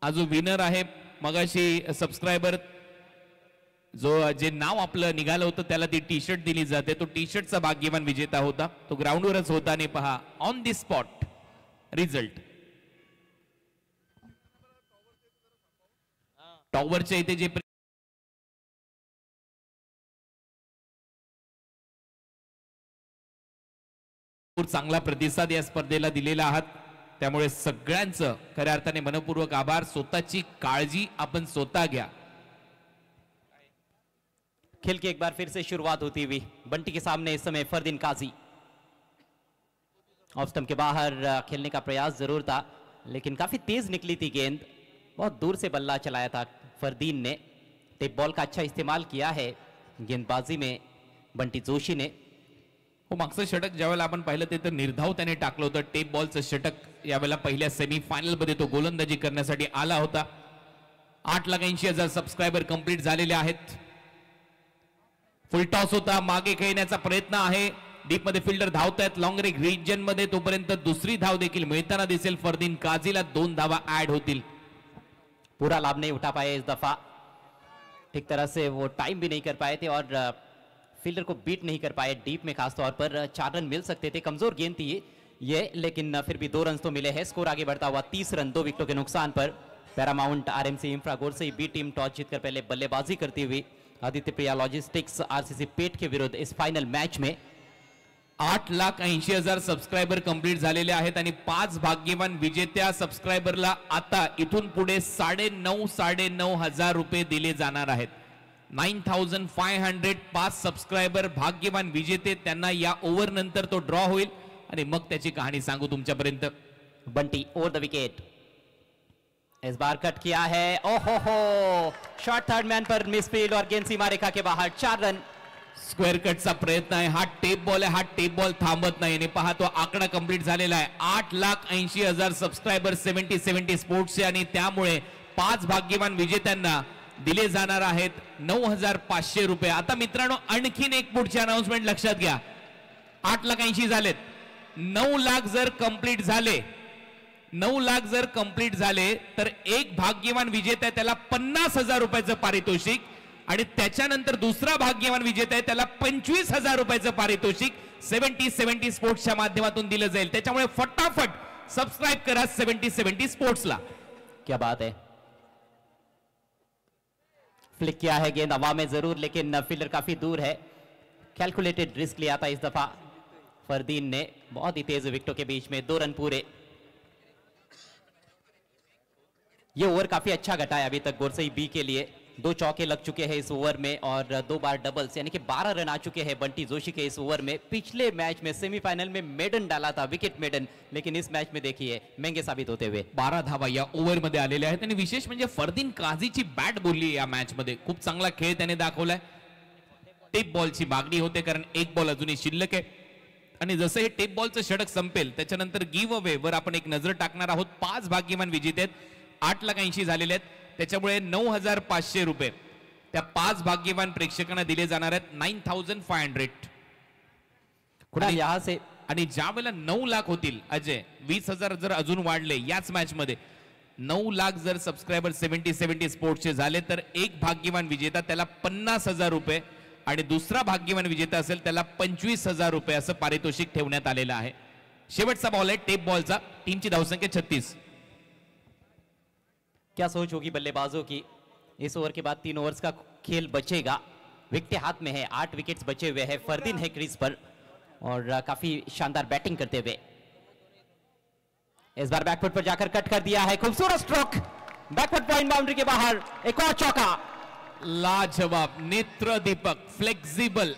आज विनर आहे मगाशी सबस्क्रायबर जे नाव आपलं निघालं होतं त्याला ती टी शर्ट दिली जाते. तो टी शर्टचा भाग्यवान विजेता होता. तो ग्राउंडवरच होता आणि पहा ऑन दी स्पॉट रिझल्ट. टॉवरच्या इथे जे चांगला प्रतिसाद या स्पर्धेला दिलेला आहात, त्यामुळे सगळ्यांचं खऱ्या अर्थाने मनपूर्वक आभार. स्वतःची काळजी आपण स्वतः घ्या. खेल की एक बार फिर से शुरुआत होती हुई. बंटी के सामने इस समय फरदीन काजी. ऑफ स्टंप के बाहर खेलने का प्रयास जरूर था लेकिन काफी तेज निकली थी गेंद. बहुत दूर से बल्ला चलाया था फरदीन ने. टेप बॉल का अच्छा इस्तेमाल किया है गेंदबाजी में बंटी जोशी ने. हो, मागचं षटक ज्यावेळेला आपण पाहिलं ते तर निर्धाव त्याने टाकलं होतं. टेप बॉलचं षटक यावेळेला पहिल्या सेमीफायनल मध्ये तो गोलंदाजी करण्यासाठी आला होता. 8,80,000 सबस्क्रायबर कंप्लीट झालेले आहेत. फुल टॉस होता, मागे खेळण्याचा प्रयत्न आहे. डीप मध्ये फिल्डर धावतायत. लॉंग रेग रिजन मध्ये तोपर्यंत दुसरी धाव देखील मिळताना दिसेल. फरदीन काजीला 2 धावा ऍड होतील. पूरा लाभ नहीं उठा पाए इस दफा. ठीक तरह से वो टाइम भी नहीं कर पाए थे और फील्डर को बीट नहीं कर पाए. डीप में खासतौर पर 4 रन मिल सकते थे. कमजोर गेंद थी ये लेकिन फिर भी 2 रन तो मिले हैं. स्कोर आगे बढ़ता हुआ 30 रन 2 विकेटों के नुकसान पर. Paramount RMC infra Gorsai B team toss जीतकर पहले बल्लेबाजी करती हुई आदित्य प्रिया लॉजिस्टिक्स आरसीसी पेट के विरुद्ध इस फाइनल मैच में 8,80,000 सबस्क्रायबर कंप्लीट झालेले आहेत आणि 5 भाग्यवान विजेत्या सबस्क्रायबरला आता इथून पुढे 9,500 रुपये दिले जाणार आहेत. 9,500 5 सबस्क्रायबर भाग्यवान विजेते, त्यांना या ओव्हर नंतर तो ड्रॉ होईल आणि मग त्याची कहाणी सांगू तुमच्यापर्यंत. बंटी ओवर द विकेट, इस बार कट किया है, ओहो हो, शॉट थर्ड मैन पर मिसफील्ड और गेंद सीमा रेखा के बाहर. 4 रन. स्क्वेअर कटचा प्रयत्न आहे, हा टेप बॉल आहे, हा टेप बॉल थांबत नाही आणि पहा तो आकडा कंप्लीट झालेला आहे. 8,80,000 सबस्क्रायबर 70 स्पोर्ट्सचे आणि त्यामुळे 5 भाग्यवान विजेत्यांना दिले जाणार आहेत 9,500 रुपये. आता मित्रांनो आणखीन एक पुढची अनाउन्समेंट लक्षात घ्या. 8,80,000 झालेत, 9 लाख जर कंप्लीट झाले, 9 लाख जर कंप्लीट झाले तर एक भाग्यवान विजेता त्याला 50,000 रुपयाचं पारितोषिक आणि त्याच्यानंतर दुसरा भाग्यवान विजेता आहे त्याला 25,000 रुपयाचं पारितोषिक 70 स्पोर्ट्सच्या माध्यमातून दिलं जाईल. त्याच्यामुळे फटाफट सबस्क्राइब करा 70 स्पोर्ट्सला. क्या बात है, फ्लिक किया है गेंद हवा में जरूर, लेकिन फील्डर काफी दूर है. कैलकुलेटेड रिस्क लिया था इस दफा फरदीन ने, बहुत ही तेज विकेटों के बीच में 2 रन पूरे. ये ओवर काफी अच्छा घटा है अभी तक गोरसई बी के लिए. 2 चौके लग चुके हैं इस ओवर में और 2 बार डबल्स, यानी कि 12 रन आ चुके हैं बंटी जोशी के इस ओवर में. पिछले मैच में सेमीफाइनल में मेडन डाला था, विकेट मेडन, लेकिन इस मैच में देखिए महंगे साबित होते हुए 12 धावा या ओव्हर मध्ये आलेल्या आहेत आणि विशेष म्हणजे फरदीन काझीची बॅट बोलली या मॅच मध्ये. खूप चांगला खेळ त्याने दाखवलाय. टेप बॉलची मागणी होते कारण एक बॉल अजूनही शिल्लक आहे आणि जसं हे टेप बॉलचं षटक संपेल त्याच्यानंतर गिव्ह अवे वर आपण एक नजर टाकणार आहोत. 5 भाग्यवान विजेते आहेत, 8,80,000 झालेले आहेत, त्याच्यामुळे 9,500 रुपये त्या 5 भाग्यवान प्रेक्षकांना दिले जाणार आहेत. 9,500. कुणाल यहां से, आणि ज्या वेळेला 9 लाख होतील अजय, 20,000 जर अजून वाढले याच मॅच मध्ये, 9 लाख जर सबस्क्रायबर 70 स्पोर्ट्सचे झाले तर एक भाग्यवान विजेता त्याला 50,000 रुपये आणि दुसरा भाग्यवान विजेता असेल त्याला 25,000 रुपये असं पारितोषिक ठेवण्यात आलेलं आहे. शेवटचा बॉल आहे टेप बॉलचा. टीमची धावसंख्या 36. क्या सोच होगी बल्लेबाजों की. इस ओवर के बाद 3 ओवर्स का खेल बचेगा, विकेट हाथ में है, 8 विकेट्स बचे हुए हैं. फरदीन है क्रीज पर और काफी शानदार बैटिंग करते हुए. इस बार बैकफुट पर जाकर कट कर दिया है, खूबसूरत स्ट्रोक, बैकफुट पॉइंट बाउंड्री के बाहर. एक और चौका, लाजवाब, नेत्र दीपक, फ्लेक्झिबल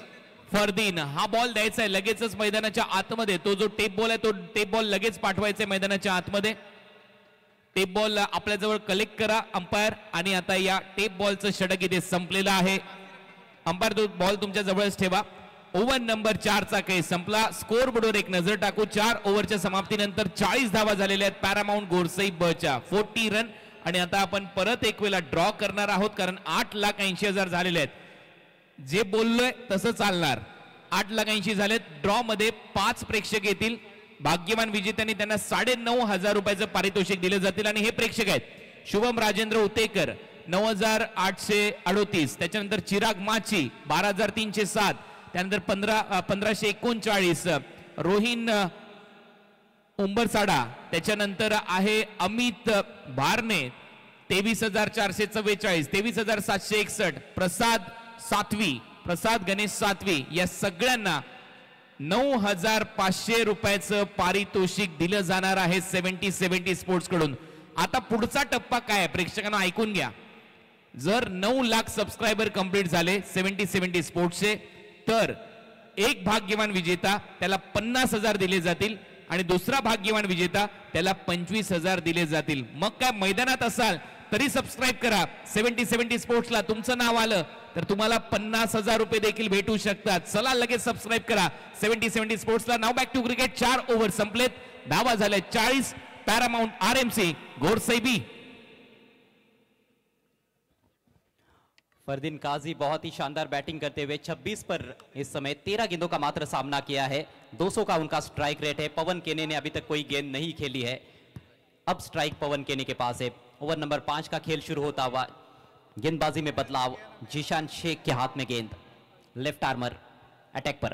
फरदीन. हा बॉल द्यायचा आहे लगेचच मैदानाच्या आतमध्ये. तो जो टेप बॉल आहे तो टेप बॉल लगेच पाठवायचा आहे मैदानाच्या आतमध्ये. टेप बॉल आपल्या जवळ कलेक्ट करा अंपायर. आणि आता या टेप बॉलचं षटक इथे संपलेलं आहे. अंपायर तो बॉल तुमच्या जवळच ठेवा. ओव्हर नंबर 4 चा खेळ संपला. स्कोर बोर्डवर एक नजर टाकू. 4 ओव्हरच्या समाप्तीनंतर 40 धावा झालेल्या आहेत पॅरामाउंट गोरसई बच्या, 40 रन. आणि आता आपण परत एक वेळा ड्रॉ करणार आहोत कारण 8,80,000 झालेले आहेत. जे बोललोय तसं चालणार. 8,80,000 झालेत. ड्रॉ मध्ये 5 प्रेक्षक येतील. भाग्यवान विजेत्यांनी त्यांना 9,500 रुपयाचं पारितोषिक दिले जातील आणि हे प्रेक्षक आहेत शुभम राजेंद्र उतेकर 9,838, त्याच्यानंतर चिराग माची 12,307, त्यानंतर 1539 रोहिन उंबरसाडा, त्याच्यानंतर आहे अमित भारने 23,444, 23,761, प्रसाद गणेश सातवी. या सगळ्यांना 9,500 रुपयाचं पारितोषिक दिलं जाणार आहे 70 स्पोर्ट्स कडून. आता पुढचा टप्पा काय आहे प्रेक्षकांना ऐकून घ्या. जर 9 लाख सबस्क्रायबर कंप्लीट झाले 70 स्पोर्ट्सचे तर एक भाग्यवान विजेता त्याला 50,000 दिले जातील आणि दुसरा भाग्यवान विजेता त्याला 25,000 दिले जातील. मग काय मैदानात असाल तरी सबस्क्राइब करा 70 स्पोर्ट्सला. तुमचं नाव आलं तर तुम्हाला 50,000 रुपये देखील भेटू शकतात. चला लगेच सबस्क्राइब करा 70 स्पोर्ट्सला. नाव बॅक टू क्रिकेट. 4 ओव्हर संपलेत, धावा झाले 40. पॅरामाउंट आरएमसी गोरसई बी. फरदीन काजी बहुत ही शानदार बैटिंग करते हुए 26 पर इस समय 13 गेंदों का मात्र सामना किया है. 200 का उनका स्ट्राइक रेट है. पवन केने ने अभी तक कोई गेंद नहीं खेली है. अब स्ट्राइक पवन केने के पास है. ओवर नंबर 5 का खेल शुरू होता हुआ. गेंदबाजी में बदलाव. जीशान शेख के हाथ में गेंद. लेफ्ट आर्मर अटैक पर.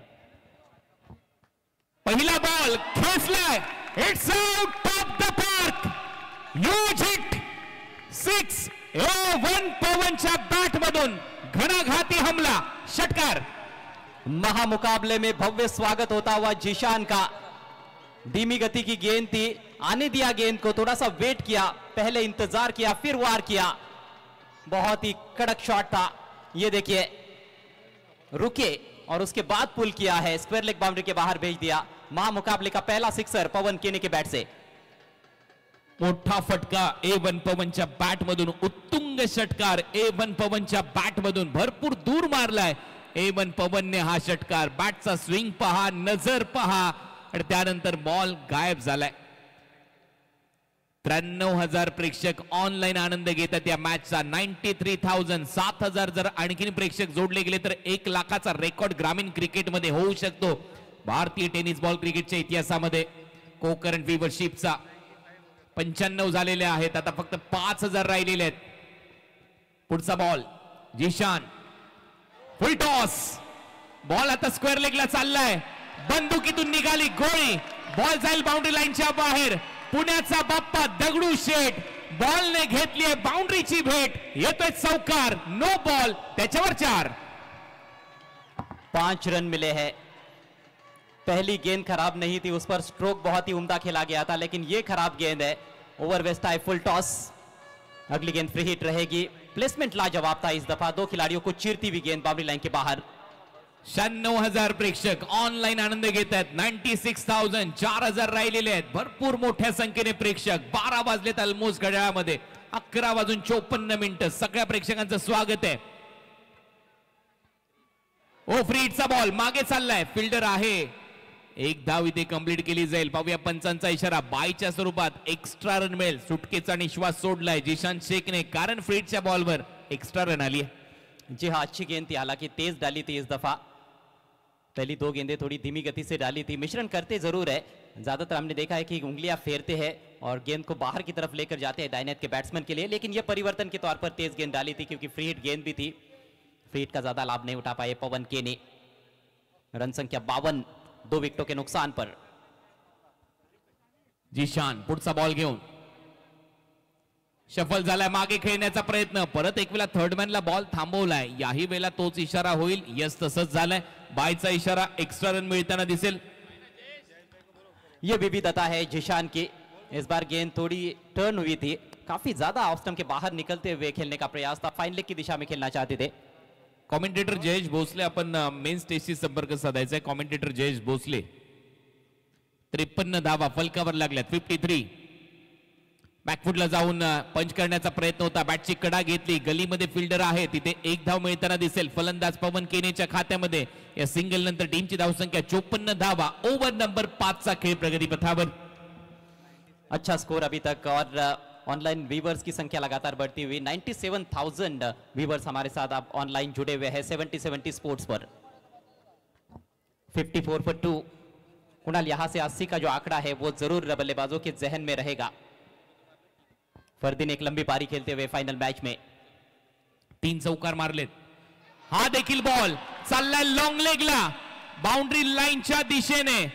पहिला बॉल खेचलाय. It's out of the park. Huge hit. 6 1 पवनच्या बॅट मध्ये मधून घणाघाती हमला, षटकार. महामुकाबले में भव्य स्वागत होता हुआ जीशान का. धीमी गति की गेंद थी, आने दिया गेंद को, थोड़ा सा वेट किया, पहले इंतजार किया, फिर वार किया. बहुत ही कड़क शॉट था. ये देखिए, रुके और उसके बाद पुल किया है, स्क्वायर लेग बाउंड्री के बाहर भेज दिया. महामुकाबले का पहला सिक्सर पवन केने के बैट से. मोठा फटका A1 पवनच्या बॅट मधून, उत्तुंग षटकार A1 पवनच्या बॅट मधून, भरपूर दूर मारलाय A1 पवनने हा षटकार. बॅटचा स्विंग पहा, नजर पहा आणि त्यानंतर बॉल गायब झालाय. 93,000 प्रेक्षक ऑनलाईन आनंद घेतात या मॅचचा. 93,000. 7,000 जर आणखीन प्रेक्षक जोडले गेले तर 1 लाखाचा रेकॉर्ड ग्रामीण क्रिकेटमध्ये होऊ शकतो. भारतीय टेनिस बॉल क्रिकेटच्या इतिहासामध्ये को करंट व्ह्यूअरशिपचा 95 झालेले आहेत. आता फक्त 5,000 राहिलेले आहेत. पुढचा ball Zeeshan, full toss. Ball आता स्क्वेअर लेगला चाललाय, बंदुकीतून निघाली गोळी, बॉल जाईल बाउंड्री लाईनच्या बाहेर. पुण्याचा बाप्पा दगडू शेठ बॉलने घेतलीये बाउंड्रीची भेट, येतोय चौकार. नो बॉल, त्याच्यावर 4. 5 रन मिले हैं. पहली गेंद खराब नहीं थी, उस पर स्ट्रोक बहुत ही उम्दा खेला गया था, लेकिन ये खराब गेंद है. ओवर वेस्ट है, फुल टॉस. अगली गेंद फ्री हिट रहेगी. प्लेसमेंट लाजवाब था इस दफा, 2 खिलाड़ियों को चीरती हुई गेंद बाउंड्री लाइन के बाहर. 96,000 प्रेक्षक ऑनलाईन आनंद घेत आहेत. 96,000. 4,000 राहिलेले आहेत. भरपूर मोठ्या संख्येने प्रेक्षक. 12 वाजलेत ऑलमोस्ट घड्याळामध्ये. 11:54 सगळ्या प्रेक्षकांचं स्वागत आहे. ओ फ्री हिटचा बॉल मागे चाललाय, फिल्डर आहे. 1 धाव इथे कंप्लीट केली जाईल. पाहूया पंचांचा इशारा, बायच्या स्वरूपात एक्स्ट्रा रन मिळेल. सुटकेचा निश्वास सोडलाय जीशान शेखने, कारण फ्री हिटच्या बॉलवर एक्स्ट्रा रन आली आहे. जी हाँ, अच्छी गेंद थी, हालांकि तेज डाली थी इस दफा. पहली 2 गेंदें थोड़ी धीमी गति से डाली थी. मिश्रण करते जरूर है, ज्यादातर हमने देखा है कि उंगलियां फेरते हैं और गेंद को बाहर की तरफ लेकर जाते हैं दाहिने हाथ के बैट्समैन के लिए, लेकिन यह परिवर्तन के तौर पर तेज गेंद डाली थी क्योंकि फ्री हिट गेंद भी थी. फ्री हिट का ज्यादा लाभ नहीं उठा पाए पवन केने. रन संख्या 52, 2 विकेटों के नुकसान पर. जीशान पुढचा बॉल घेऊन शफल झालाय, मागे खेळण्याचा प्रयत्न, परत एक वेळा थर्डमॅनला बॉल थांबवलाय. याही वेळेला तोच इशारा होईल. यस, तसंच झालंय. बायचा इशारा, एक्स्ट्रा रन मिळताना दिसेल. ये विविधता है जीशान की. इस बार गेंद थोड़ी टर्न हुई थी, काफी ज्यादा ऑफ स्टंप के बाहर निकलते हुए खेलने का प्रयास था. फाइन लेग की दिशा में खेलना चाहते थे. कॉमेंटेटर जयेश भोसले, आपण मेन स्टेजशी संपर्क साधायचा आहे. कॉमेंटेटर जयेश भोसले. 53 धावा फलकावर लागल्यात. 53. बॅकफुटला जाऊन पंच करण्याचा प्रयत्न होता, बॅटची कडा घेतली, गलीमध्ये फिल्डर आहे, तिथे 1 धाव मिळताना दिसेल. फलंदाज पवन केनेच्या खात्यामध्ये या सिंगल नंतर टीमची धावसंख्या 54 धावा. ओव्हर नंबर 5 चा खेळ प्रगतीपथावर. अच्छा स्कोर अभी तक और ऑनलाइन व्यूवर्स की संख्या लगातार बढ़ती हुई. 97,000 व्यूवर्स हमारे साथ अब ऑनलाइन जुड़े हुए हैं 70-70 स्पोर्ट्स पर. 54 for 2. कुणाल, यहां से 80 का जो आंकड़ा है वो जरूर बल्लेबाजों के जहन में रहेगा. फरदीन एक लंबी पारी खेलते हुए फाइनल मैच में 3 चौकार मारलेत. हा देखील बॉल चाललाय लॉंग लेगला, बाउंड्री लाईनच्या दिशेने.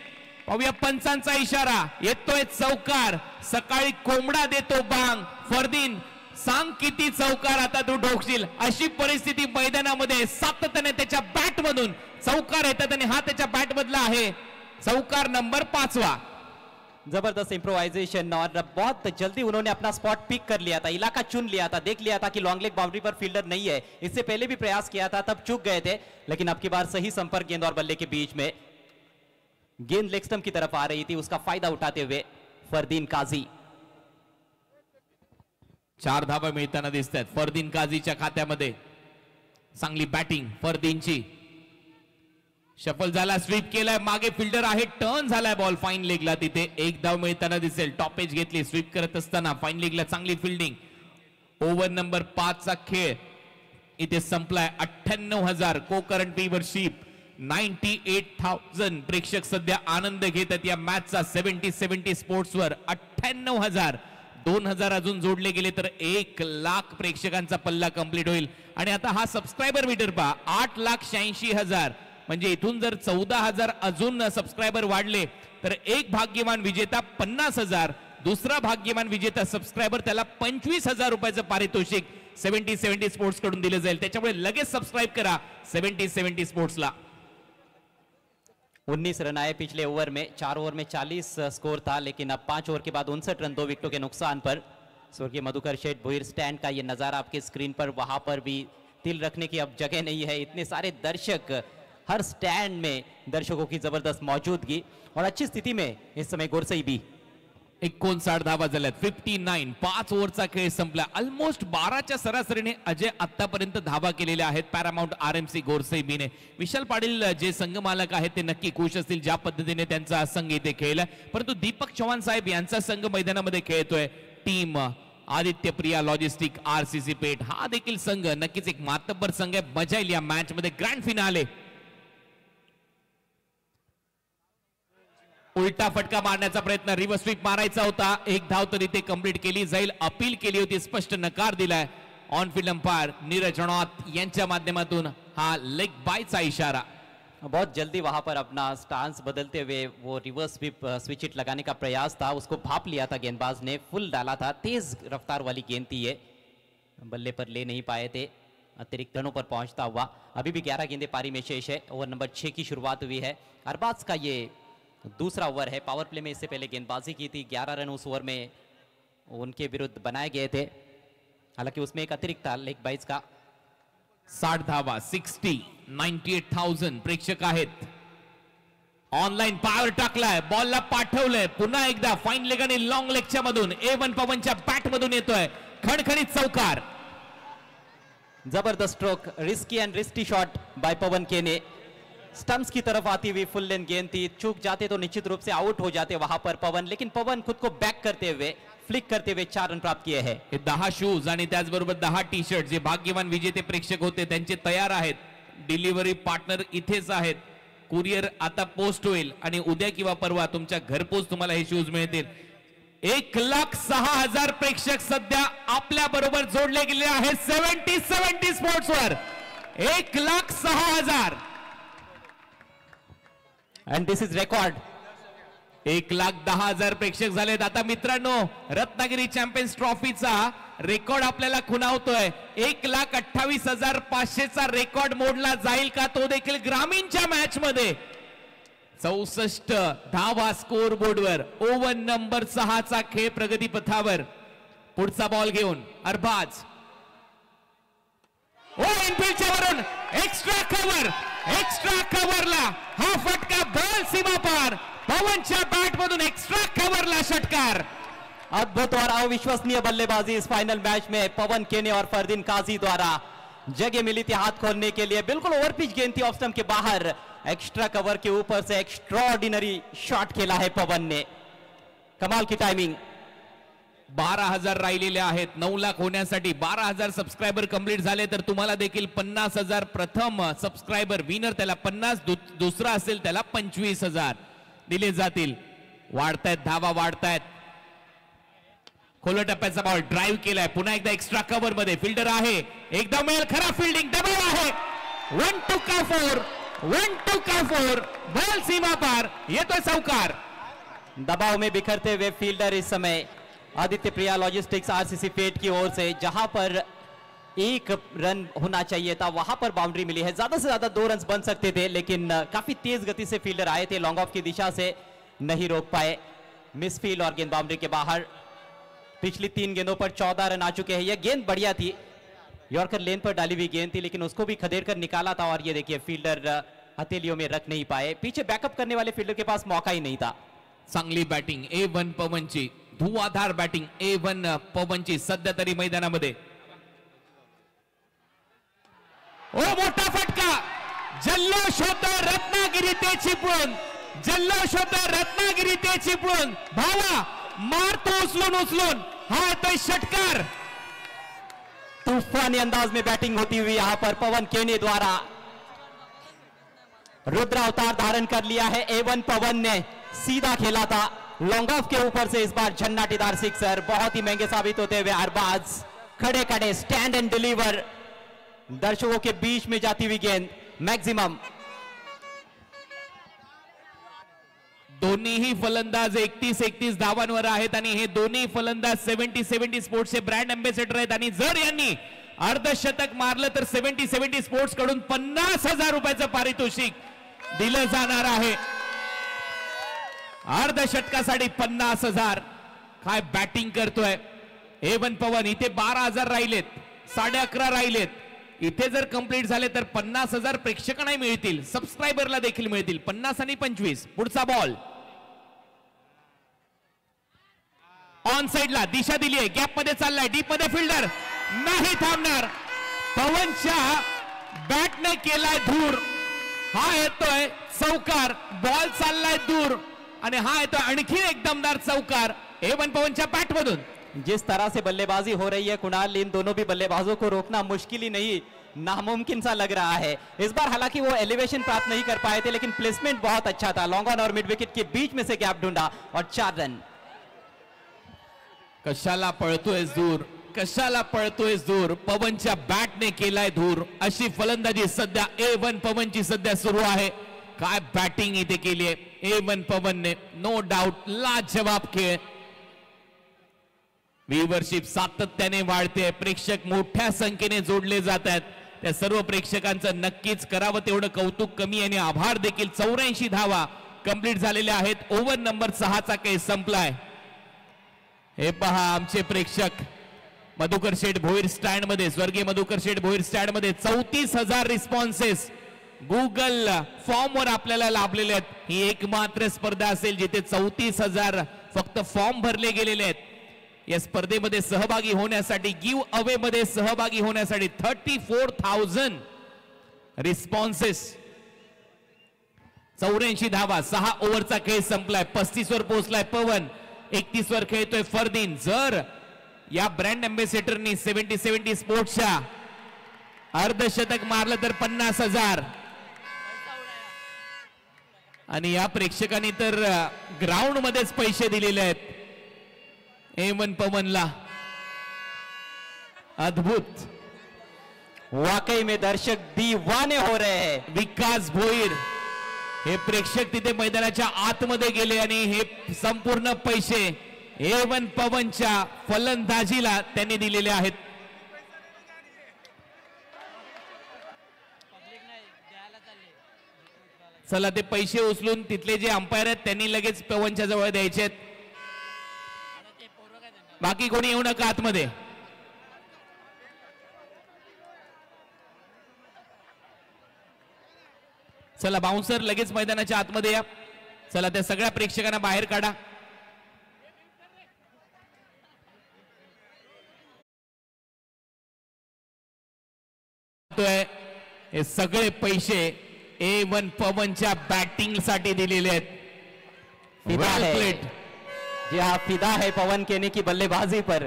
पाहूया पंचांचा इशारा, येतोय चौकार. सकाळी कोंबडा देतो बांग. फरदीन, सांग किती चौकार आता तू ठोकशील, अशी परिस्थिती मैदानामध्ये. सातत्याने त्याच्या बॅट मधून चौकार येतात आणि हा त्याच्या बॅट मधला आहे चौकार नंबर 5वा. जबरदस्त इम्प्रोवाइजेशन और बहुत जल्दी उन्होंने अपना स्पॉट पिक कर लिया था, इलाका चुन लिया था, देख लिया था कि लॉन्ग लेग बाउंड्री पर फील्डर नहीं है. इससे पहले भी प्रयास किया था, तब चूक गए थे, लेकिन अब की बार सही संपर्क गेंद और बल्ले के बीच में. गेंद लेग स्टंप की तरफ आ रही थी, उसका फायदा उठाते हुए फरदीन काजी. 4 धावा मिळताना दिसतात फरदीन काझीच्या खात्यामध्ये. चांगली बॅटिंग फरदीनची. शफल झाला, स्वीप केलाय, मागे फिल्डर आहे, टर्न झालाय बॉल फाईन लेगला. तिथे 1 धाव मिळताना दिसेल. टॉप एज घेतली स्वीप करत असताना. फाईन लेगला चांगली फिल्डिंग. ओव्हर नंबर 5 चा खेळ इथे संपलाय. 98,000 को करंट व्ह्यूअरशिप. 98,000 प्रेक्षक सध्या आनंद घेतात या मॅचचा 70-70 स्पोर्ट्सवर. 98,000. 2,000 अजून जोडले गेले तर 1 लाख प्रेक्षकांचा पल्ला कंप्लीट होईल. आणि आता हा सबस्क्रायबर मीटर पहा, 8,86,000. म्हणजे इथून जर 14,000 अजून सबस्क्रायबर वाढले तर एक भाग्यवान विजेता 50,000, दुसरा भाग्यवान विजेता सबस्क्रायबर त्याला 25,000 रुपयाचं पारितोषिक 70-70 स्पोर्ट्स कडून दिले जाईल. त्याच्यामुळे लगेच सबस्क्राइब करा 70-70 स्पोर्ट्सला. 19 रन आए पिछले ओवर में. 4 ओवर में 40 स्कोर था, लेकिन अब 5 ओवर के बाद 59 रन 2 विकेटों के नुकसान पर. स्वर्गीय मधुकर शेठ भुईर स्टैंड का ये नजारा आपके स्क्रीन पर, वहां पर भी तिल रखने की अब जगह नहीं है. इतने सारे दर्शक, हर स्टैंड में दर्शकों की जबरदस्त मौजूदगी और अच्छी स्थिती में इस समय गोरसई भी. 59 धावा झाल्यात. 59. 5 ओव्हरचा खेळ संपला. ऑलमोस्ट 12च्या सरासरीने अजय आतापर्यंत धावा केलेल्या आहेत पॅरामाउंट आरएमसी गोरसई बीने. विशाल पाटील जे संघ मालक आहेत ते नक्की खुश असतील ज्या पद्धतीने त्यांचा संघ इथे खेळला. परंतु दीपक चव्हाण साहेब यांचा संघ मैदानामध्ये खेळतोय. टीम आदित्य प्रिया लॉजिस्टिक आरसीसी पेठ हा देखील संघ नक्कीच एक मातब्बर संघ आहे. मजा येईल या मॅच मध्ये. Grand finale. उलटा फटका मारण्याचा प्रयत्न, रिव्हर्स स्वीप मारायचा होता. एक धाव तरी ते कंप्लीट केली जाईल. अपील केली होती, स्पष्ट नकार दिलाय on field umpire Neeraj Ranaut यांच्या माध्यमातून. हा लेग बायचा इशारा. बहुत जल्दी वहां पर अपना स्टांस बदलते हुए वो रिवर्स स्वीप स्विच हिट लगाने का प्रयास था, उसको भाप लिया था गेंदबाज ने, फुल डाला था. तेज रफ्तार वाली गेंद थी ये, बल्ले पर ले नहीं पाए थे. अतिरिक्त रनों पर पहुंचता हुआ. अभी भी 11 गेंदें पारी में शेष है. ओवर नंबर 6 की शुरुआत हुई है. अरबाज का ये दूसरा ओवर है. पावर प्ले में इससे पहले गेंदबाजी की थी. 11 रन उस ओवर में उनके विरुद्ध बनाए गए थे, हालांकि उसमें एक अतिरिक्त था लेग बाइज का. 60 धावा. 60. 98,000 प्रेक्षक आहेत. ऑनलाईन पावर टाकलाय, बॉलला पाठवलंय. पुन्हा एकदा फाईन लेग आणि लॉंग लेगच्या मधून A1 पवनच्या बॅट मधून येतोय खणखणीत चौकार. जबरदस्त stroke, risky and wristy shot by Pavan केने. स्टंप्स की तरफ आती हुई फुल लेंथ गेंद थी. चूक जाते तो निश्चित रूप से आउट हो जाते वहां पर पवन, लेकिन पवन खुद को बैक करते हुए, फ्लिक करते हुए 4 रन प्राप्त किए हैं. 10 शूज आणि त्याचबरोबर 10 टी शर्ट जे भाग्यवान विजेते प्रेक्षक होते त्यांचे तयार आहेत. डिलिव्हरी पार्टनर इथेच आहेत. कुरिअर आता पोस्ट होईल आणि उद्या किंवा परवा तुमच्या घरपोच तुम्हाला हे शूज मिळतील. 1,06,000 प्रेक्षक सध्या आपल्या बरोबर जोडले गेले आहेत 70-70 sports were. 1,06,000 and this is record. 1,10,000 प्रेक्षक झालेत. आता मित्रांनो, रत्नागिरी चॅम्पियन्स ट्रॉफीचा रेकॉर्ड आपल्याला खुणावतोय. 1,28,500 चा रेकॉर्ड मोडला जाईल का, तो देखील ग्रामीणच्या मॅच मध्ये. 64 धावा स्कोर बोर्डवर. ओव्हर नंबर 6 चा खेळ प्रगती पथावर. पुढचा बॉल घेऊन अरबाज. ओ इनफिल्डच्या वरून एक्स्ट्रा कव्हर. एक्स्ट्रा कव्हरला हा फटका, बॉल सीमा पार. पवनच्या बॅट मधून एक्स्ट्रा कव्हरला षटकार. अद्भुत और अविश्वसनीय बल्लेबाजी इस फाइनल मैच में पवन केने और फरदीन काजी द्वारा. जगह मिली थी हाथ खोलने के लिए, बिल्कुल ओवर पिच गेंद थी ऑफ स्टंप के बाहर. एक्स्ट्रा कवर के ऊपर से एक्स्ट्राऑर्डिनरी शॉट खेला है पवन ने. कमाल की टाइमिंग. 12,000 राहिलेले आहेत 9 लाख होण्यासाठी. 12,000 सबस्क्रायबर कंप्लीट झाले तर तुम्हाला देखील 50,000. प्रथम सबस्क्रायबर विनर त्याला 50, दुसरा असेल त्याला 25,000 दिले जातील. वाढतायत धावा, वाढतायत. खोल टप्प्याचा बॉल ड्राईव्ह केलाय. पुन्हा एकदा एक्स्ट्रा कव्हर मध्ये फिल्डर आहे. एकदा मिळेल खरा फिल्डिंग. दबाव आहे. 1-2 का 4. 1-2 का 4. बॉल सीमा पार. येतोय चौकार. दबाव में बिखरते हुए फील्डर इस समय आदित्य प्रिया लॉजिस्टिक्स आरसीसी पेठ की ओर से. जहां पर 1 रन होना चाहिए था वहां पर बाउंड्री मिली है. ज्यादा से ज्यादा 2 रन बन सकते थे, लेकिन काफी तेज गति से फील्डर आए थे. लॉन्ग ऑफ की दिशा से नहीं रोक पाए. मिस फील्ड और गेंद बाउंड्री के बाहर. पिछली 3 गेंदों पर 14 रन आ चुके हैं. यह गेंद बढ़िया थी, यॉर्कर लेन पर डाली हुई गेंद थी, लेकिन उसको भी खदेड़ कर निकाला था. और ये देखिए फील्डर हथेलियों में रख नहीं पाए. पीछे बैकअप करने वाले फील्डर के पास मौका ही नहीं था. चांगली बॅटिंग A1 पवनची. धुवाधार बॅटिंग A1 पवनची सध्या तरी मैदानामध्ये. ओ मोठा फटका. जल्लोष होता रत्नागिरी ते चिपळूण. जल्लोष होता रत्नागिरी ते चिपळूण. भावा मारतो उचलून उचलून. हा येतोय षटकार. तूफानी अंदाज में बैटिंग होती हुई यहां पर पवन केने द्वारा. रुद्र अवतार धारण कर लिया है A1 पवन ने. सीधा खेला था लॉन्ग ऑफ के ऊपर से. इस बार झन्नाटीदार सिक्सर. बहुत ही महंगे साबित होते हुए अरबाज खड़े खड़े स्टैंड एंड डिलीवर. दर्शकों के बीच में जाती हुई गेंद मैक्सिमम. दोन्हीही फलंदाज 31 धावांवर आहेत आणि हे दोन्ही फलंदाज 70-70 स्पोर्ट्सचे ब्रँड अँबॅसेडर आहेत. आणि जर यांनी अर्धशतक मारलं तर 70-70 स्पोर्ट्स कडून 50,000 रुपयाचं पारितोषिक दिलं जाणार आहे. अर्धशतकासाठी 50,000. काय बॅटिंग करतोय A1 पवन. इथे 12,000 राहिलेत, 11.5 राहिलेत. इथे जर कंप्लीट झाले तर 50,000 प्रेक्षकांना मिळतील, सबस्क्रायबरला देखील मिळतील. 50 आणि 25. पुढचा बॉल ऑन साइडला दिशा दिली आहे, गॅप मध्ये चाललाय, डीप मध्ये फिल्डर नाही थांबणार. पवनच्या बॅटने केलाय धूर. हा येतोय चौकार, बॉल चाललाय दूर आणि हा येतोय आणखी एक दमदार चौकार A1 पवनच्या बॅट मधून. जिस तरह से बल्लेबाजी हो रही है कुणाल, इन दोनों भी बल्लेबाजों को रोकना मुश्किल ही नहीं, नामुमकिन सा लग रहा है. इस बार हालांकि वो एलिवेशन प्राप्त नहीं कर पाए थे, लेकिन प्लेसमेंट बहुत अच्छा था. लॉन्ग ऑन और मिड विकेट के बीच में से गैप ढूंढा और 4 रन. कशाला पळतोय दूर, कशाला पळतोय दूर. पवनच्या बॅटने केलाय धूर. अशी फलंदाजी सध्या A1 पवनची सध्या सुरू आहे. काय बॅटिंग इथे केली आहे A1 पवनने, नो डाऊट लाजवाब खेळ. व्ह्यूवरशिप सातत्याने वाढते, प्रेक्षक मोठ्या संख्येने जोडले जात आहेत. त्या सर्व प्रेक्षकांचं नक्कीच करावं तेवढं कौतुक कमी आणि आभार देखील. 84 धावा कंप्लीट झालेल्या आहेत. ओव्हर नंबर 6चा केस संपलाय. हे पहा आमचे प्रेक्षक मधुकर शेठ भोईर स्टँड मध्ये, स्वर्गीय मधुकर शेठ भोईर स्टँड मध्ये 34,000 रिस्पॉन्सेस गुगल फॉर्म वर आपल्याला लाभलेले आहेत. ही एकमात्र स्पर्धा असेल जिथे 34,000 फक्त फॉर्म भरले गेलेले आहेत. या स्पर्धेमध्ये सहभागी होण्यासाठी, गिव्ह अवे मध्ये सहभागी होण्यासाठी 34,000 रिस्पॉन्सेस. 84 धावा, 6 ओव्हरचा खेळ संपलाय. 35 वर पोहोचलाय पवन, 31 वर खेळतोय फरदीन. जर या ब्रँड अँबॅसेडरनी 70-70 स्पोर्ट्सच्या अर्धशतक मारलं तर 50,000. आणि या प्रेक्षकांनी तर ग्राउंड मध्येच पैसे दिलेले आहेत A1 पवनला. अद्भुत, वाकई में दर्शक दीवाने हो रहे हैं. विकास भोईर हे प्रेक्षक तिथे मैदानाच्या आतमध्ये गेले आणि हे संपूर्ण पैसे A1 पवनच्या फलंदाजीला त्यांनी दिलेले आहेत. चला ते पैसे उचलून तिथले जे अंपायर आहेत त्यांनी लगेच पवनच्या जवळ द्यायचे आहेत. बाकी कोणी येऊ नका आतमध्ये. चला बाउन्सर लगेच मैदानाच्या आतमध्ये या. चला त्या सगळ्या प्रेक्षकांना बाहेर काढा. हे सगळे पैसे A1 पवनच्या बॅटिंग साठी दिलेले आहेत. प्लेट जी हाँ, फिदा है पवन केने की बल्लेबाजी पर.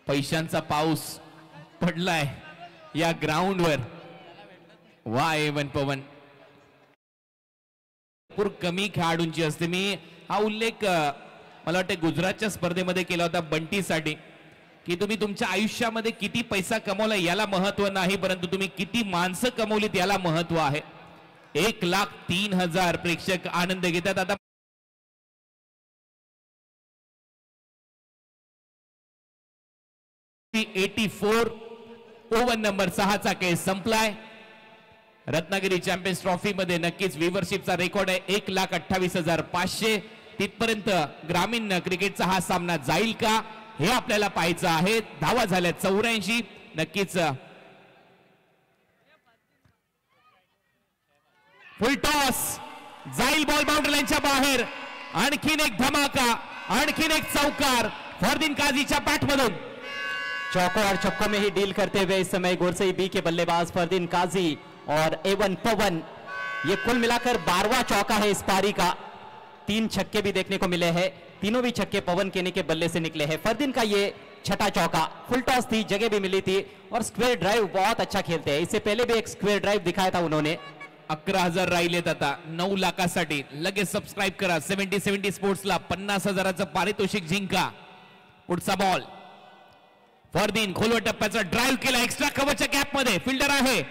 पैशांचा पाऊस पडलाय या ग्राउंडवर. वा A1 पवन. भरपूर कमी खेळाडूंची असते. मी हा उल्लेख मला वाटतं गुजरातच्या स्पर्धेमध्ये केला होता बंटीसाठी, की तुम्ही तुमच्या आयुष्यामध्ये किती पैसा कमवला याला महत्व नाही, परंतु तुम्ही किती माणसं कमवलीत याला महत्व आहे. 1,03,000 प्रेक्षक आनंद घेतात. आता 84 ओव्हर नंबर 6चा केस संपलाय. रत्नागिरी चॅम्पियन्स ट्रॉफी मध्ये नक्कीच व्ह्यूवरशिपचा रेकॉर्ड आहे 1,28,500. तिथपर्यंत ग्रामीण क्रिकेटचा हा सामना जाईल का हे आपल्याला पाहायचं आहे. धावा झाल्या 84. नक्कीच फुल टॉस जाईल, बॉल बाउंड्री लाईनच्या बाहेर. आणखीन एक धमाका, आणखीन एक चौकार फरदीन काजीच्या बॅट मधून. चौकों और छक्कों में ही डील करते हुए इस समय गोरसई बी के बल्लेबाज फरदीन काजी और A1 पवन. ये कुल मिलाकर 12वां चौका है इस पारी का. 3 छक्के भी देखने को मिले हैं, तीनों भी छक्के पवन केने के बल्ले से निकले हैं. फरदीन का ये 6ठा चौका. फुल टॉस थी, जगह भी मिली थी और स्क्वेयर ड्राइव बहुत अच्छा खेलते हैं. इससे पहले भी एक स्क्वेयर ड्राइव दिखाया था उन्होंने. 11,000 राहिलेत आता 9 लाखासाठी. लगेच सबस्क्राईब करा 70-70 स्पोर्ट्सला. 50,000चं पारितोषिक जिंका. पुढचा बॉल फरदीन खोलवर टप्प्याचा ड्राइव्ह केला, एक्स्ट्रा कव्हरच्या गॅप मध्ये फिल्डर आहे.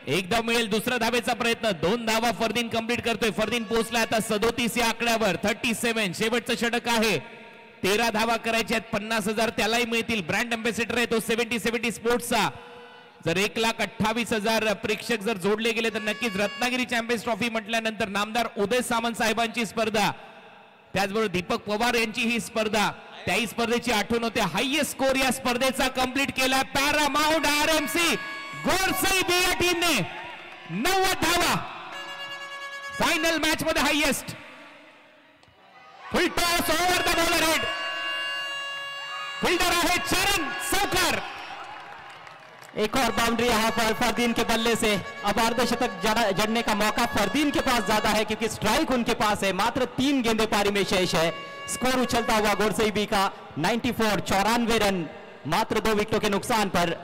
एकदा मिळेल दुसरा धावेचा प्रयत्न. 2 धावा फरदीन कंप्लीट करतोय. फरदीन पोहोचला आता 37 या आकड्यावर. 37 शेवटचं षटक आहे. 13 धावा करायच्या आहेत, 50,000 त्यालाही मिळतील. ब्रँड अँबॅसेडर आहे तो 70-70 स्पोर्ट्सचा. जर 1,28,000 प्रेक्षक जर जोडले गेले तर नक्कीच रत्नागिरी चॅम्पियन्स ट्रॉफी म्हटल्यानंतर नामदार उदय सामंत साहेबांची स्पर्धा, त्याचबरोबर दीपक पवार यांची ही स्पर्धा, त्याही स्पर्धेची आठवण होते. हायएस्ट स्कोर या स्पर्धेचा कंप्लीट केला पॅरामाउंट आरएमसी गोरसई बी या टीमने 90 धावा. फायनल मॅच मध्ये highest. Full toss over the bowler head. Fielder आहे चरण सौकर. एक और बाउंड्री यहाँ पर फरदीन के बल्ले से. अब अर्धशतक जड़ने का मौका फरदीन के पास ज्यादा है क्योंकि स्ट्राइक उनके पास है. मात्र 3 गेंदे पारी में शेष है. स्कोर उछलता हुआ गोरसई बी का 94 रन मात्र 2 विकेटों के नुकसान पर.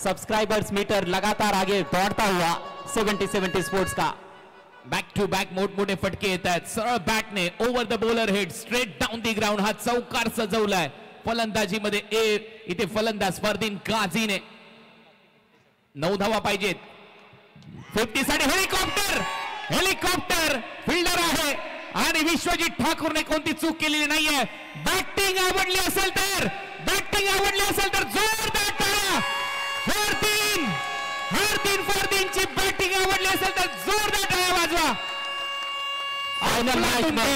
सब्सक्राइबर्स मीटर लगातार आगे दौड़ता हुआ 70-70 स्पोर्ट्स का. बॅक टू बॅक मोठमोठे फटके येत आहेत. सरळ बॅटने over the bowler head straight down the ground हा चौकार सजवलाय. फलंदाजीमध्ये इथे फलंदाज फरदीन काझीने 9 धावा पाहिजेत. 50 साठी हेलिकॉप्टर फिल्डर आहे आणि विश्वजित ठाकूरने कोणती चूक केलेली नाहीये. बॅटिंग आवडली असेल तर जोरदार टाळ्या. फरदीनची बॅटिंग आवडली असेल तर जोरदार टाळ्या वाजवा. फाइनल मैच में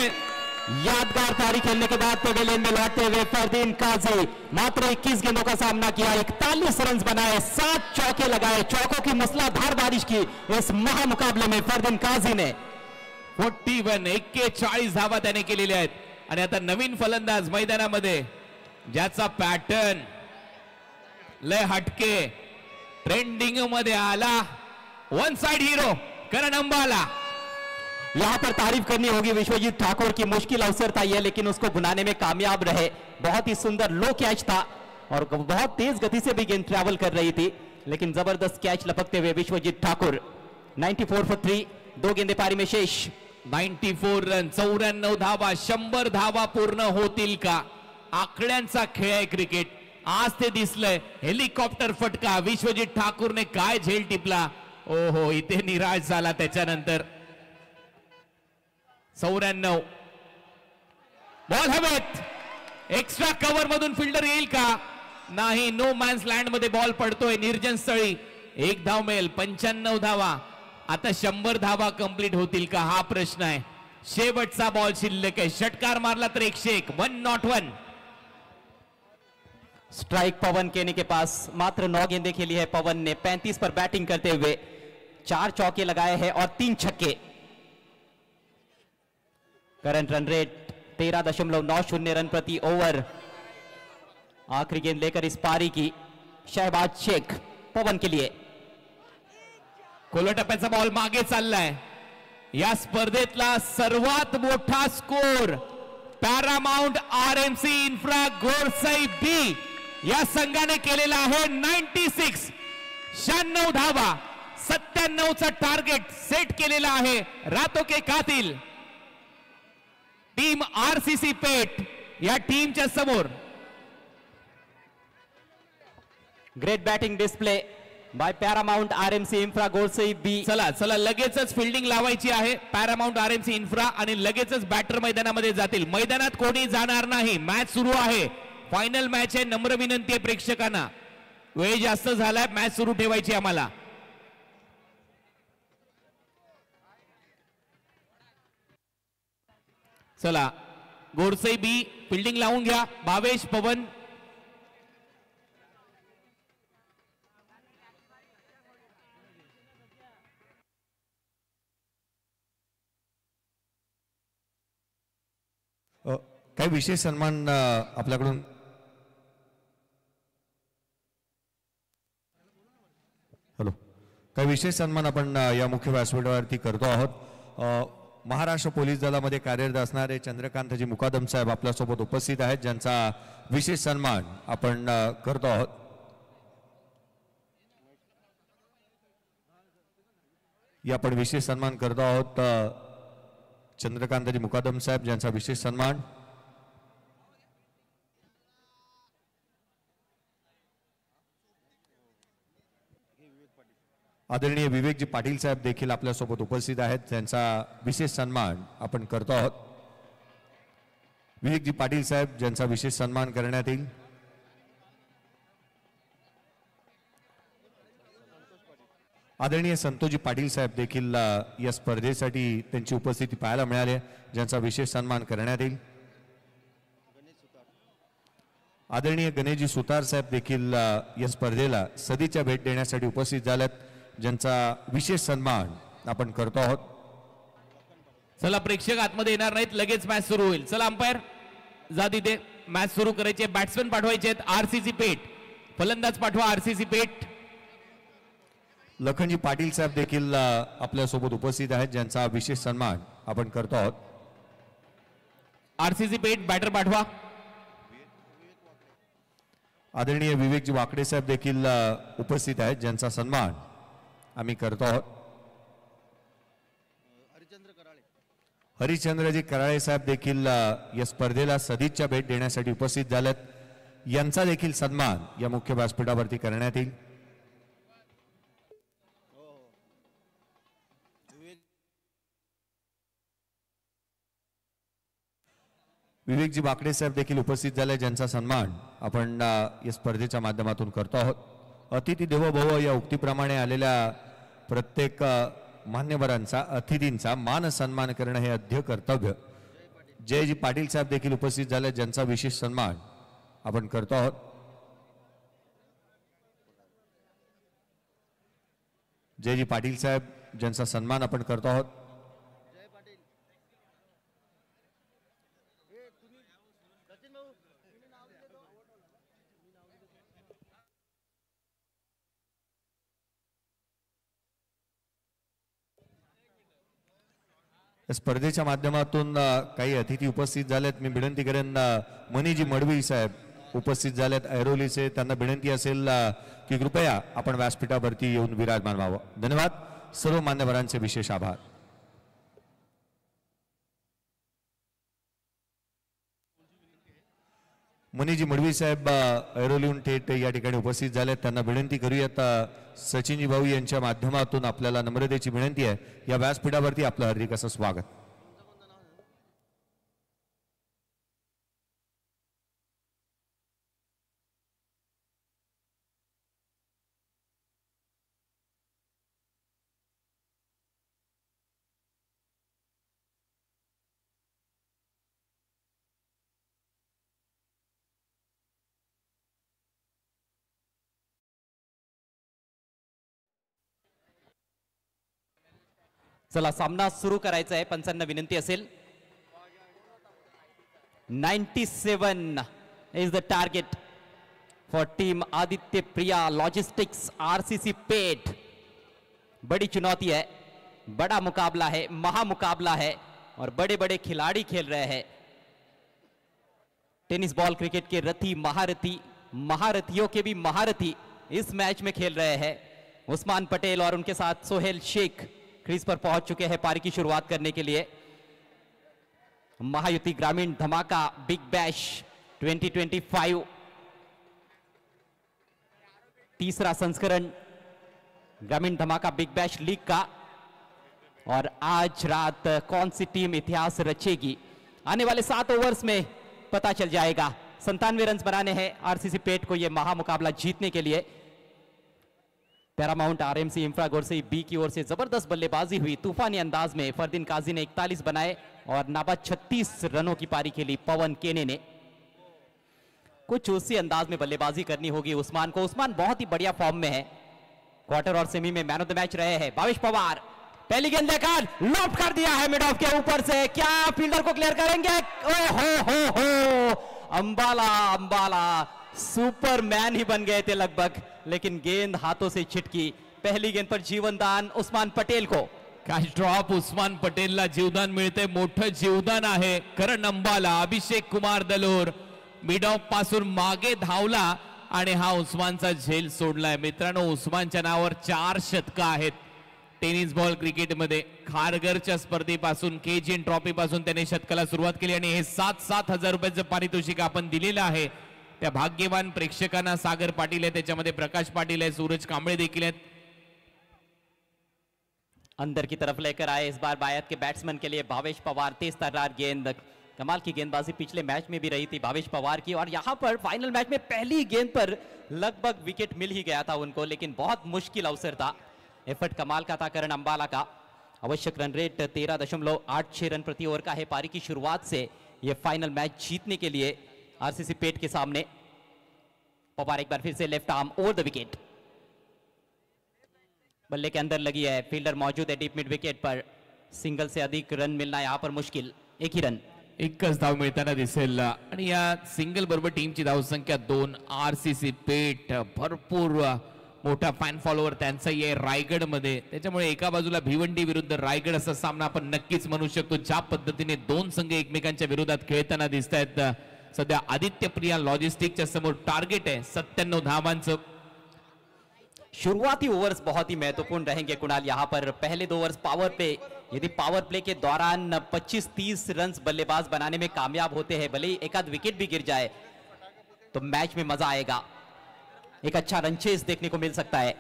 यादगार पारी खेलने के बाद पेवेलियन में लौटते हुए फरदीन काजी मात्र 21 गेंदों का सामना किया, 41 रन बनाए, 7 चौके लगाए. चौकों की मूसलाधार बारिश की इस महामुकाबले में फरदीन काजी ने 41 धावा त्याने केलेल्या आहेत. आणि आता नवीन फलंदाज मैदानामध्ये ज्याचा पॅटर्न लय हटके ट्रेंडिंग मध्ये आला. वन साइड हीरो करण अंबाला. यहां पर तारीफ करनी होगी विश्वजीत ठाकुर की. मुश्किल अवसर था यह लेकिन उसको बुनाने में कामयाब रहे. बहुत ही सुंदर लो कैच था और बहुत तेज गति से भी गेंद ट्रैवल कर रही थी लेकिन जबरदस्त कैच लपकते हुए विश्वजीत ठाकुर. 94 for 3 2 गेंदे पारी में शेष. 94 रन 94 धावा. 100 धावा पूर्ण होतील का? आकड्यांचा खेळ आहे क्रिकेट. आज ते दिसलंय. हेलिकॉप्टर फटका विश्वजीत ठाकूरने काय झेल टिपला. ओहो इथे निराश झाला. त्याच्यानंतर 94 बॉल हवेत. एक्स्ट्रा कव्हर मधून फिल्डर येईल का? नाही. नो मॅन्स लँड मध्ये बॉल पडतोय निर्जन स्थळी. 1 धाव मिळेल. 95 धावा. आता 100 धावा कंप्लीट होतील का हा प्रश्न आहे. शेवटचा बॉल शिल्लक आहे. षटकार मारला तर 101. 1-1. स्ट्राइक पवन केनी के पास. मात्र 9 गेंदें खेली है पवन ने. 35 पर बैटिंग करते हुए 4 चौके लगाए हैं और 3 छक्के. करंट रन रेट 13.90 रन प्रति ओवर. आखिरी गेंद लेकर इस पारी की शहबाज शेख पवन के लिए. कोलटप्प्याचा बॉल मागे चाललाय. या स्पर्धेतला सर्वात मोठा score पॅरामाउंट RMC infra Gorsai B या संघाने केलेला आहे. 96 96 धावा. 97चा टार्गेट सेट केलेला आहे. रातो के कातिल टीम आरसीसी पेट या टीमच्या समोर. Great batting display by Paramount RMC infra Gorsai B. चला लगेचच फिल्डिंग लावायची आहे. पॅरामाउंट आरएमसी इन्फ्रा आणि लगेचच बॅटर मैदानामध्ये जातील. मैदानात कोणी जाणार नाही. मॅच सुरू आहे. फायनल मॅच आहे. नम्र विनंती आहे प्रेक्षकांना. वेळ जास्त झालाय. मॅच सुरू ठेवायची आम्हाला. चला गोरसई बी फिल्डिंग लावून घ्या. भावेश पवन काही विशेष सन्मान आपल्याकडून काही विशेष सन्मान आपण या मुख्य व्यासपीठावरती करतो आहोत. महाराष्ट्र पोलीस दलामध्ये कार्यरत असणारे चंद्रकांतजी मुकादम साहेब आपल्यासोबत उपस्थित आहेत ज्यांचा विशेष सन्मान आपण करतो आहोत. या आपण विशेष सन्मान करतो आहोत चंद्रकांतजी मुकादम साहेब ज्यांचा विशेष सन्मान. आदरणीय विवेकजी पाटील साहेब देखील आपल्यासोबत उपस्थित आहेत त्यांचा विशेष सन्मान आपण करतो आहोत. विवेकजी पाटील साहेब ज्यांचा विशेष सन्मान करण्यात येईल. आदरणीय संतोषजी पाटील साहेब देखील या स्पर्धेसाठी त्यांची उपस्थिती पाहायला मिळाली, ज्यांचा विशेष सन्मान करण्यात येईल. आदरणीय गणेशजी सुतार साहेब देखील या स्पर्धेला सदिच्छा भेट देण्यासाठी उपस्थित झाल्यात, ज्यांचा विशेष सन्मान आपण करतो आहोत. चला प्रेक्षक आतमध्ये येणार नाहीत, लगेच मॅच सुरू होईल. चला अंपायर जा तिथे, मॅच सुरू करायचे. बॅट्समॅन पाठवायचे आहेत आरसीसी पेठ, फलंदाज पाठवा आरसीसी पेठ. लखनजी पाटील साहेब देखील आपल्या सोबत उपस्थित आहेत, ज्यांचा विशेष सन्मान आपण करतो आहोत. आरसीसी पेठ बॅटर पाठवा. आदरणीय विवेकजी वाकडे साहेब देखील उपस्थित आहेत, ज्यांचा सन्मान आम्ही करतो आहोत. हरिश्चंद्रजी कराळे साहेब देखील या स्पर्धेला सदिच्छा भेट देण्यासाठी उपस्थित झालेत, यांचा देखील सन्मान या मुख्य व्यासपीठावरती करण्यात येईल. विवेकजी वाकडे साहेब देखील उपस्थित झाले, ज्यांचा सन्मान आपण या स्पर्धेच्या माध्यमातून करतो आहोत. अतिथी देवो भव या उक्तीप्रमाणे आलेल्या प्रत्येक मान्यवरांचा अतिथींचा मान सन्मान करणं हे अध्य कर्तव्य. जयजी पाटील साहेब देखील उपस्थित झाले, ज्यांचा विशेष सन्मान आपण करतो आहोत. जयजी पाटील साहेब ज्यांचा सन्मान आपण करतो आहोत. स्पर्धेच्या माध्यमातून काही अतिथी उपस्थित झालेत. मी विनंती करेन मनीजी मडवी साहेब उपस्थित झालेत ऐरोलीचे, त्यांना विनंती असेल की कृपया आपण व्यासपीठावरती येऊन विराजमान व्हावं. धन्यवाद. सर्व मान्यवरांचे विशेष आभार. मनीजी मडवी साहेब ऐरोलीहून थेट या ठिकाणी उपस्थित झालेत, त्यांना विनंती करूयात सचिनजी भाऊ यांच्या माध्यमातून आपल्याला नम्रतेची विनंती आहे, या व्यासपीठावरती आपलं हार्दिक असं स्वागत. चला सामना सुरू करायचा आहे. पंचांना विनंती असेल. 97 is the target for team Aditya Priya logistics RCC पेट. बड़ी चुनौती है, बड़ा मुकाबला है, महामुकाबला है और बड़े बड़े खिलाड़ी खेल रहे हैं. टेनिस बॉल क्रिकेट के रथी महारथी, महारथियों के भी महारथी इस मैच में खेल रहे हैं. उस्मान पटेल और उनके साथ सोहेल शेख क्रीज पर पहुंच चुके हैं पारी की शुरुआत करने के लिए. महायुति ग्रामीण धमाका बिग बैश 2025 तीसरा संस्करण ग्रामीण धमाका बिग बैश लीग का. और आज रात कौन सी टीम इतिहास रचेगी, आने वाले 7 ओवर्स में पता चल जाएगा. 97 रन बनाने हैं आरसीसी पेट को यह महामुकाबला जीतने के लिए. पैरामाउंट आरएमसी इंफ्रा गोरसे बी की ओर से जबरदस्त बल्लेबाजी हुई. तूफानी अंदाज में फरदीन काजी ने 41 बनाए और नाबाद 36 रनों की पारी खेली पवन केने ने. कुछ उसी अंदाज में बल्लेबाजी करनी होगी उस्मान को. उस्मान बहुत ही बढ़िया फॉर्म में है, क्वार्टर और सेमी में मैन ऑफ द मैच रहे हैं. भावेश पवार पहली गेंद लेकर लॉफ्ट कर दिया है मिड ऑफ के ऊपर से. क्या फील्डर को क्लियर करेंगे? हो अंबाला अंबाला सुपरमैन ही बन गए थे लगभग, लेकिन गेंद हाथों से छिटकी. पहली गेंद पर जीवनदान उस्मान पटेल को. कॅच ड्रॉप उस्मान पटेलला जीवदान मिळते, मोठं जीवदान आहे. करण अंबाला, अभिषेक कुमार दलोर मिड ऑफ पासून मागे धावला आणि हा उस्मानचा झेल सोडलाय. मित्रांनो, उस्मानच्या नावावर 4 शतकं आहेत टेनिस बॉल क्रिकेटमध्ये. खारघरच्या स्पर्धेपासून केजीएन ट्रॉफी पासून त्याने शतकाला सुरुवात केली आणि हे 7,000 रुपयाचं पारितोषिक आपण दिलेलं आहे त्या भाग्यवान प्रेक्षकांना. सागर पाटील आहे, त्याच्यामध्ये प्रकाश पाटील आहे, सूरज कांबळे देखील आहेत. अंदर की तरफ लेकर आए इस बार बायत के बैट्समैन के लिए भावेश पवार. तेज तर्रार गेंद कमाल की गेंदबाजी पिछले मैच में भी रही थी भावेश पवार की, और यहां पर फाइनल मैच में पहली गेंद पर लगभग विकेट मिल ही गया था उनको, लेकिन बहुत मुश्किल अवसर था। एफर्ट कमाल का था करण अंबाला का। आवश्यक रन रेट 13.86 रन प्रति ओवर का है पारी की शुरुआत से ये फाइनल मैच जीतने के लिए आरसीसी पेट के सामने। पवार एक बार फिर से left arm over the wicket, बल्ले के अंदर लगी है, फील्डर मौजूद है डीप मिड विकेट पर। सिंगल से अधिक रन मिलना यहां पर मुश्किल, एक ही रन। एकच धाव मिळताना दिसेल आणि या सिंगल बरोबर टीमची धावसंख्या 2। आरसीसी पेट भरपूर मोठा फॅन फॉलोअर त्यांचाही आहे रायगडमध्ये, त्याच्यामुळे एका बाजूला भिवंडी विरुद्ध रायगड असा सामना आपण नक्कीच म्हणू शकतो। ज्या पद्धतीने दोन संघ एकमेकांच्या विरोधात खेळताना दिसत आहेत, सध्या आदित्य प्रिया लॉजिस्टिकच्या समोर टार्गेट है 97 धावांचं। शुरुआती ओवर्स बहुत ही महत्वपूर्ण रहेंगे कुणाल, यहाँ पर पहले 2 ओवर्स पावर प्ले, यदि पावर प्ले के दौरान 25-30 रन बल्लेबाज बनाने में कामयाब होते हैं, भले ही एक आध विकेट भी गिर जाए तो मैच में मजा आएगा, एक अच्छा रन चेस देखने को मिल सकता है,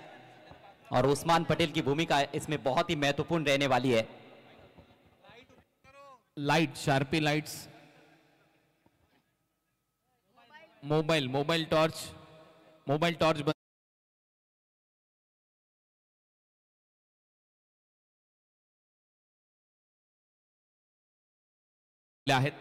और उस्मान पटेल की भूमिका इसमें बहुत ही महत्वपूर्ण रहने वाली है। Light sharpy lights, mobile torch आहेत।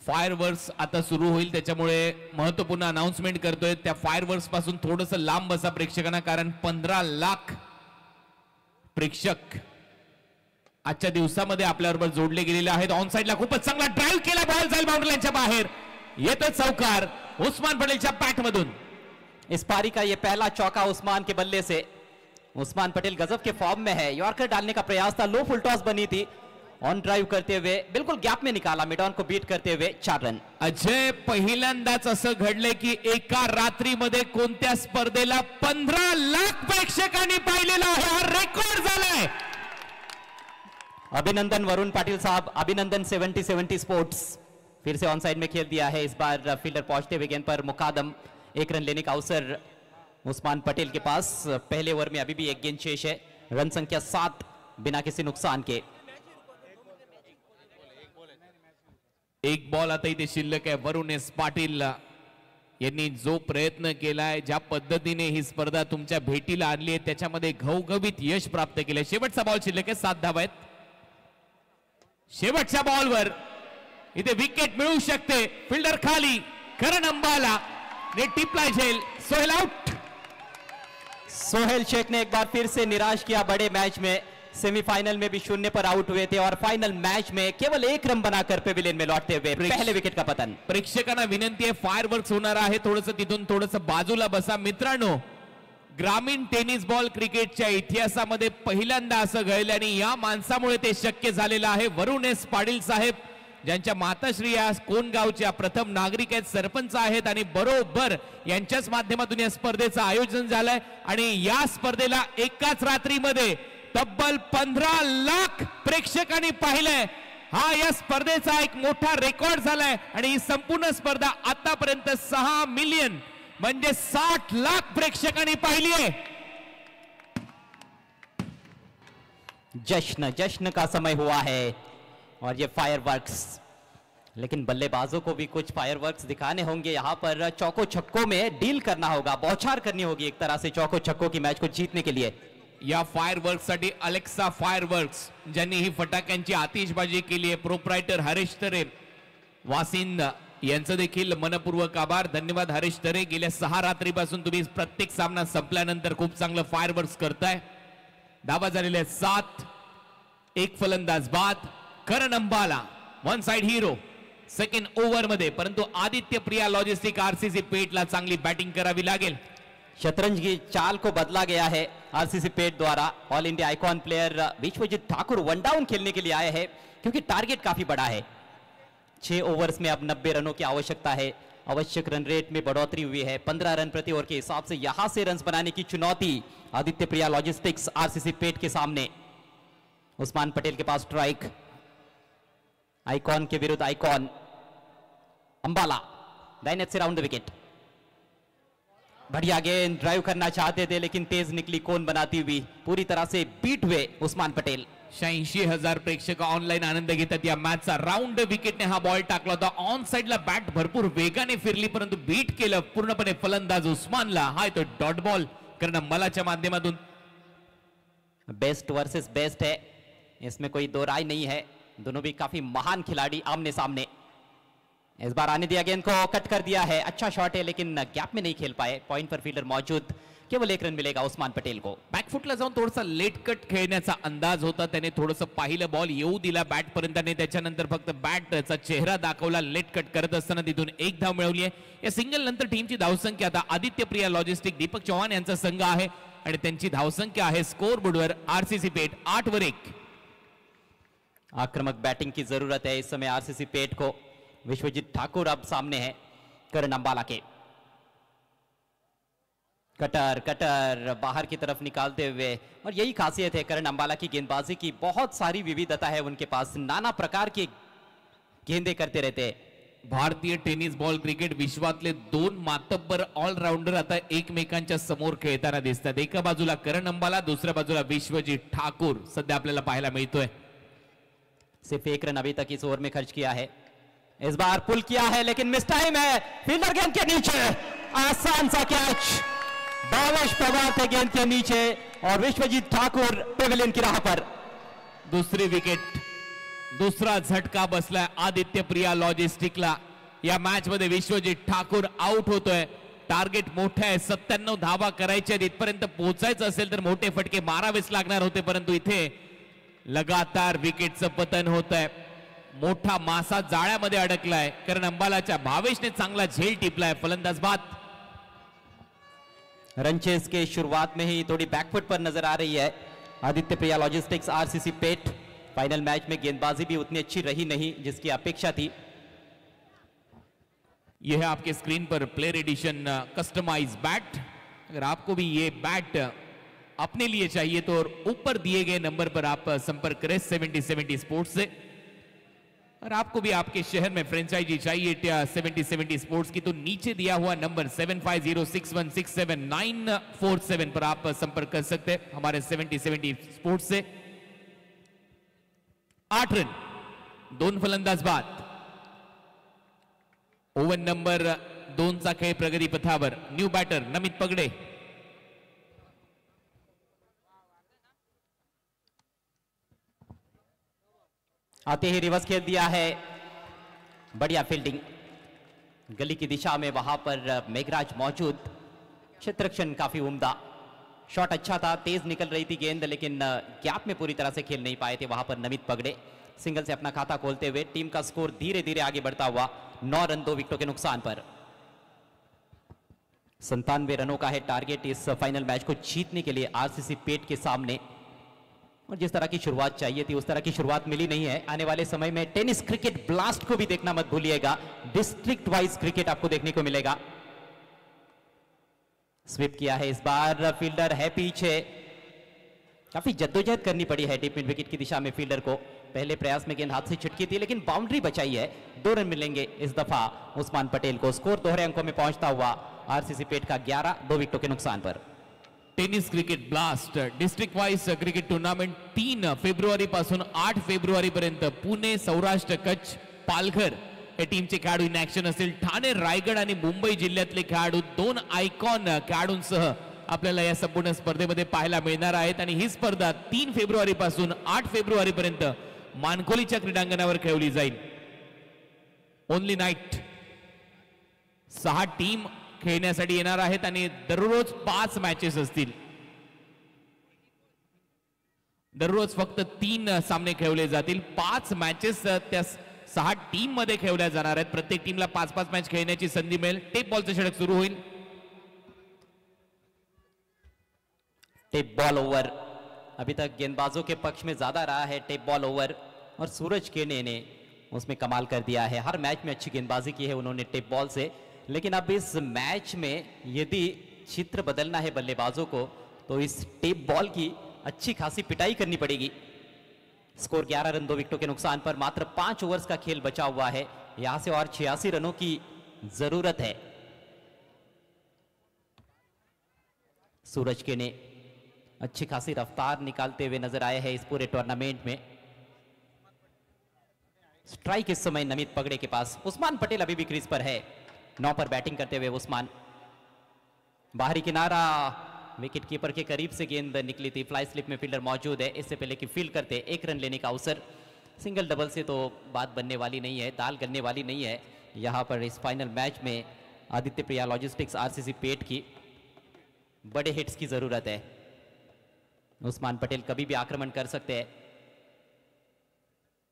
फायरवर्क्स आता सुरू होईल, त्याच्यामुळे महत्वपूर्ण अनाउन्समेंट करतोय त्या फायरवर्क्स पासून थोडंसं लांब बसा प्रेक्षकांना, कारण 15 लाख प्रेक्षक आजच्या दिवसामध्ये आपल्याबरोबर जोडले गेलेले आहेत। ऑन साइडला खूपच चांगला ड्राइव्ह केला, बॉल जाईल बाउंड्री लाईनच्या बाहेर, येतो चौकार उस्मान पटेलच्या बॅट मधून। इस पारी का ये पहला चौका उस्मान के बल्ले से। उस्मान पटेल गजब के फॉर्म में है, यॉर्कर डालने का प्रयास था, लो फुल टॉस बनी थी, ऑन ड्राइव करते हुए बिल्कुल गैप में निकाला, मिड ऑन को बीट करते हुए 4 रन। अजय, पहिल्यांदाच असं घडलंय की एका रात्रीमध्ये कोणत्या स्पर्धेला 15 लाख प्रेक्षकांनी पाहिलेला आहे, हा रेकॉर्ड झालाय। अभिनंदन वरुण पाटिल साहब, अभिनंदन 70-70 स्पोर्ट्स। फिर से ऑन साइड में खेल दिया है, इस बार फील्डर पहुंचते हुए गेंद पर मुकादम, 1 रन लेने का अवसर उस्मान पटेल के पास। पहले ओवर में अभी भी 1 गेंद शेष है, रन संख्या 7 बिना किसी नुकसान के। एक बॉल आता इथे शिल्लक आहे। वरुण एस पाटील यांनी जो प्रयत्न केलाय, ज्या पद्धतीने ही स्पर्धा तुमच्या भेटीला आणली आहे, त्याच्यामध्ये घवघवीत यश प्राप्त केले। शेवटचा बॉल शिल्लक आहे, 7 धावा आहेत। शेवटच्या बॉलवर इथे विकेट मिळू शकते, फिल्डर खाली, करण अंबाला ने टिपला झेल, सोहेल आउट। सोहेल शेख ने एक बार फिर से निराश किया बड़े मैच में, सेमीफाइनल में भी 0 पर आउट हुए थे, और फाइनल मैच में केवल 1 रन बनाकर पेविलियन में लौटते हुए पहले विकेट का पतन। प्रेक्षकांना विनंती आहे, फायरवर्क्स होणार आहे, थोडंसं तिथून थोडंसं बाजूला बसा। मित्रांनो, ग्रामीण टेनिस बॉल क्रिकेटच्या इतिहासामध्ये पहिल्यांदा असं घडलं आणि या माणसामुळे ते शक्य झालेलं आहे। वरुण एस पाटील साहेब, ज्यांच्या माताश्री या कोण गावच्या प्रथम नागरिक आहेत, सरपंच आहेत, आणि बरोबर यांच्याच माध्यमातून या स्पर्धेचं आयोजन झालंय, आणि या स्पर्धेला एकाच रात्रीमध्ये तब्बल 15 लाख प्रेक्षकांनी पाहिलंय। हा या स्पर्धेचा एक मोठा रेकॉर्ड झालाय, आणि ही संपूर्ण स्पर्धा आतापर्यंत 6 मिलियन म्हणजे 60 लाख प्रेक्षकांनी पाहिली आहे। जश्न का समय हुआ है, और ये फायरवर्क्स, लेकिन बल्लेबाजों को भी कुछ फायरवर्क्स दिखाने होंगे। यहाँ पर चौको छक्कों में डील करना होगा, बौछार करनी होगी एक तरह से चौको छक्कों की मैच को जीतने के लिए। या फायरवर्क्स साठी अलेक्सा फायरवर्क्स ज्यांनी ही फटाक्यांची आतिषबाजी केली आहे, प्रोप्रायटर हरीश तरे वासिंद यांचं देखील मनपूर्वक आभार, धन्यवाद हरीश तरे। गेल्या 6 रात्रीपासून तुम्ही प्रत्येक सामना संपल्यानंतर खूप चांगलं फायरवर्क्स करताय। धावा झालेल्या 7, 1 फलंदाज बाद, करण अंबाला 1 साइड हिरो सेकंड ओव्हर मध्ये, परंतु आदित्य प्रिया लॉजिस्टिक आरसीसी पेटला चांगली बॅटिंग करावी लागेल। शतरंज की चाल को बदला गया है आरसीसी पेट द्वारा। All India icon player Vishwajeet Thakur 1 down खेलने के लिए आए हैं, क्योंकि टारगेट काफी बड़ा है। 6 ओवर्स में अब 90 रनों की आवश्यकता है। आवश्यक रन रेट में बढ़ोतरी हुई है, 15 रन प्रति ओवर के हिसाब से यहां से रन बनाने की चुनौती आदित्य प्रिया लॉजिस्टिक्स आरसीसी पेट के सामने। उस्मान पटेल के पास स्ट्राइक, आइकॉन के विरुद्ध आइकॉन, अंबाला दाहिने से राउंड द विकेट। बढ़िया गेंद, ड्राइव करना चाहते थे लेकिन तेज निकली, कौन बनाती हुई, पूरी तरह से बीट हुए उस्मान पटेल। 86,000 प्रेक्षक ऑनलाईन आनंद घेतात या मॅचचा. राऊंड विकेटने हा बॉल टाकला होता ऑन साइडला. बॅट भरपूर वेगाने फिरली परंतु बीट केलं पूर्णपणे फलंदाज उस्मानला. हा तो डॉट बॉल करण अंबालाच्या माध्यमातून. बेस्ट वर्सेस बेस्ट है, इसमें कोई दो राय नहीं है. दोनों भी काफी महान खिलाड़ी आमने सामने. इस बार आने दिया, गेंद को कट कर दिया है. अच्छा शॉट है लेकिन गैप में नहीं खेल पाए. पॉइंट पर फील्डर मौजूद. केवल 1 रन मिलेगा उस्मान पटेल को. बॅकफुटला जाऊन थोडासा लेट कट खेळण्याचा अंदाज होता. त्याने थोडंसं पाहिलं, बॉल येऊ दिला बॅट पर्यंत आणि त्याच्यानंतर फक्त बॅटचा चेहरा दाखवला. लेट कट करत असताना तिथून 1 धाव मिळवली आहे. या सिंगल नंतर टीमची धावसंख्या आता आदित्य प्रिया लॉजिस्टिक दीपक चव्हाण यांचा संघ आहे आणि त्यांची धावसंख्या आहे स्कोर बोर्डवर आरसीसी पेठ 8-1. आक्रामक बैटिंग की जरूरत है इस समय आरसीसी पेट को. विश्वजीत ठाकुर अब सामने है करण अंबाला के. कटर कटर बाहर की तरफ निकालते हुए, और यही खासियत है करण अंबाला की गेंदबाजी की. बहुत सारी विविधता है उनके पास, नाना प्रकार की गेंदे करते रहते हैं. भारतीय टेनिस बॉल क्रिकेट विश्वातले 2 मातब्बर ऑलराऊंडर आता एकमेकांच्या समोर खेळताना दिसतात. एका बाजूला करण अंबाला, दुसऱ्या बाजूला विश्वजीत ठाकूर सध्या आपल्याला पाहायला मिळतोय. सिर्फ 1 रन अभी तक इस ओवर में खर्च किया है. इस बार पुल किया है लेकिन मिस टाइम है. फील्डर गेंद के नीचे, आसान सा कैच. भावेश पवार थे गेंद के नीचे और विश्वजीत ठाकुर पेविलियन की राह पर. दुसरी विकेट, दुसरा झटका बसलाय आदित्य प्रिया लॉजिस्टिकला. या मॅच मध्ये विश्वजीत ठाकूर आउट होतोय. टार्गेट मोठं आहे, 97 धावा करायच्या. इथपर्यंत पोहोचायचं असेल तर मोठे फटके मारावेच लागणार होते परंतु इथे लगातार विकेटचं पतन होत आहे. मोठा मासा जाळ्यामध्ये अडकलाय. कारण अंबालाच्या भावेशने चांगला झेल टिपलाय. फलंदाज बाद. रनचेस के शुरुआत में ही थोड़ी बैकफुट पर नजर आ रही है आदित्य प्रिया लॉजिस्टिक्स आरसीसी पेट. फाइनल मैच में गेंदबाजी भी उतनी अच्छी रही नहीं जिसकी अपेक्षा थी. यह है आपके स्क्रीन पर प्लेयर एडिशन कस्टमाइज बैट. अगर आपको भी ये बैट अपने लिए चाहिए तो ऊपर दिए गए नंबर पर आप संपर्क करें 7070 स्पोर्ट्स से. और आपको भी आपके शहर में फ्रेंचाइजी चाहिए 7070 स्पोर्ट्स की तो नीचे दिया हुआ नंबर 7506167947 पर आप संपर्क कर सकते हैं हमारे 7070 स्पोर्ट्स से. 8 रन, 2 फलंदाज बाद. ओव्हर नंबर 2 चा खेळ प्रगती पथावर. New batter Namit Pagade. आते ही रिवर्स खेल दिया है. बढ़िया फील्डिंग. गली की दिशा में वहां पर मेघराज मौजूद. क्षेत्ररक्षण काफी उम्दा. शॉट अच्छा था, तेज निकल रही थी गेंद लेकिन गैप में पूरी तरह से खेल नहीं पाए थे वहां पर नमित पगड़े. सिंगल से अपना खाता खोलते हुए टीम का स्कोर धीरे धीरे आगे बढ़ता हुआ 9 रन 2 विकेटों के नुकसान पर. 97 रनों का है टारगेट इस फाइनल मैच को जीतने के लिए आरसीसी पेट के सामने. और जिस तरह की शुरुआत चाहिए थी उस तरह की शुरुआत मिली नहीं है. आने वाले समय में टेनिस क्रिकेट ब्लास्ट को भी देखना मत भूलिएगा. डिस्ट्रिक्ट वाइज क्रिकेट आपको देखने को मिलेगा. स्वीप किया है इस बार. फील्डर है पीछे. काफी जद्दोजहद करनी पड़ी है डीप मिड विकेट की दिशा में फील्डर को. पहले प्रयास में गेंद हाथ से छिटकी थी लेकिन बाउंड्री बचाई है. 2 रन मिलेंगे इस दफा उस्मान पटेल को. स्कोर दोहरे अंकों में पहुंचता हुआ आरसीसी पेट का 11 2 विकेटों के नुकसान पर. Tennis cricket blast district wise cricket tournament 3 February पासून 8 फेब्रुवारी पर्यंत पुणे, सौराष्ट्र, कच्छ, पालघर हे टीमचे खेळाडू इन ऍक्शन असतील. ठाणे, रायगड आणि मुंबई जिल्ह्यातले खेळाडू 2 आयकॉन खेळाडूंसह आपल्याला या संपूर्ण स्पर्धेमध्ये पाहायला मिळणार आहेत. आणि ही स्पर्धा 3 फेब्रुवारी पासून 8 फेब्रुवारी पर्यंत मानकोलीच्या क्रीडांगणावर खेळवली जाईल. ओनली नाईट 6 टीम खेळण्यासाठी येणार आहेत आणि दररोज 5 मॅचेस असतील. दररोज फक्त 3 सामने खेळवले जातील. 5 मॅचेस त्या 6 टीम मध्ये खेळवल्या जाणार आहेत. प्रत्येक टीमला 5-5 मॅच खेळण्याची संधी मिळेल. टेप बॉलचं षटक सुरू होईल. टेप बॉल ओवर अभी तक गेंदबाजों के पक्ष में ज्यादा रहा है. टेप बॉल ओवर और सूरज केने ने उसमें कमाल कर दिया है. हर मैच में अच्छी गेंदबाजी की है उन्होंने टेप बॉल से. लेकिन अब इस मैच में यदि चित्र बदलना है बल्लेबाजों को तो इस टेप बॉल की अच्छी खासी पिटाई करनी पड़ेगी. स्कोर 11 रन 2 विकेटों के नुकसान पर. मात्र 5 ओवर्स का खेल बचा हुआ है. यहां से और 86 रनों की जरूरत है. सूरज के ने अच्छी खासी रफ्तार निकालते हुए नजर आए हैं इस पूरे टूर्नामेंट में। स्ट्राइक इस समय नमित पगड़े के पास। उस्मान पटेल अभी भी क्रीज पर है। 9 पर बैटिंग करते हुए उस्मान। बाहरी किनारा, विकेट कीपर के करीब से गेंद निकली थी। फ्लाई स्लिप में फील्डर मौजूद है। इससे पहले कि फील्ड करते 1 रन लेने का अवसर। सिंगल डबल से तो बात बनने वाली नहीं है, दाल गलने वाली नहीं है। यहां पर इस फाइनल मैच में आदित्य प्रिया लॉजिस्टिक्स आरसीसी पेट की बड़े हिट्स की जरूरत है। उस्मान पटेल कभी भी आक्रमण कर सकते हैं।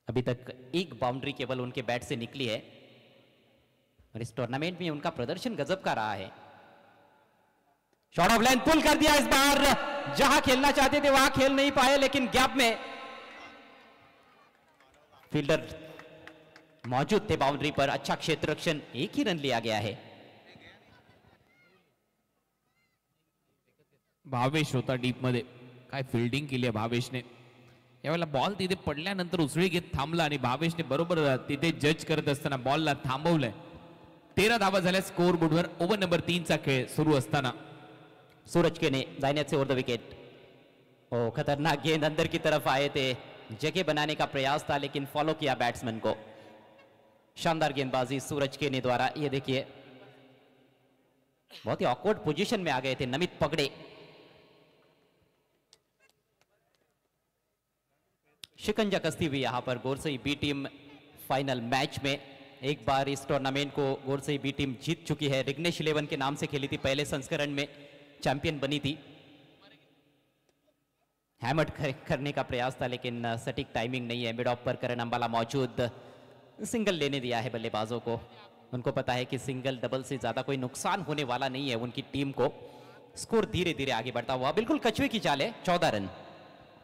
अभी तक 1 बाउंड्री केवल उनके बैट से निकली है और इस टूर्नामेंट में उनका प्रदर्शन गजब का रहा है। शॉट ऑफ लेंथ पुल कर दिया इस बार। जहां खेलना चाहते थे वहां खेल नहीं पाए, लेकिन गैप में फील्डर मौजूद थे बाउंड्री पर। अच्छा क्षेत्र रक्षण, 1 ही रन लिया गया है। भावेश होता डीप मध्ये, काय फिल्डिंग केली आहे भावेशने। यावेळेला बॉल तिथे पडल्यानंतर उसळी घेत थांबला आणि भावेशने बरोबर तिथे जज करत असताना बॉलला थांबवलंय। 13 धावा झाल्या स्कोर बोर्डवर। ओव्हर नंबर 3 चा खेळ सुरू असताना सूरज के ने दाहिने से ओवर द विकेट। ओ खतरनाक गेंद अंदर की तरफ आए थे। जगह बनाने का प्रयास था लेकिन फॉलो किया बैट्समैन को। शानदार गेंदबाजी सूरज के ने द्वारा। ये देखिए बहुत ही ऑकवर्ड पोजीशन में आ गए थे नमित पगड़े। शिकंजा कसती हुई यहां पर गोरसई बी टीम फाइनल मैच में। एक बार इस टूर्नामेंट को गोरसई बी टीम जीत चुकी है। रिग्नेश 11 के नाम से खेली थी, पहले संस्करण में चैंपियन बनी थी। हैमर करने का प्रयास था लेकिन सटीक टाइमिंग नहीं है। मिड ऑफ पर करण अंबाला मौजूद। सिंगल लेने दिया है बल्लेबाजों को। उनको पता है कि सिंगल डबल से ज्यादा कोई नुकसान होने वाला नहीं है उनकी टीम को। स्कोर धीरे धीरे आगे बढ़ता हुआ। बिल्कुल कछुए की चाल है। 14 रन।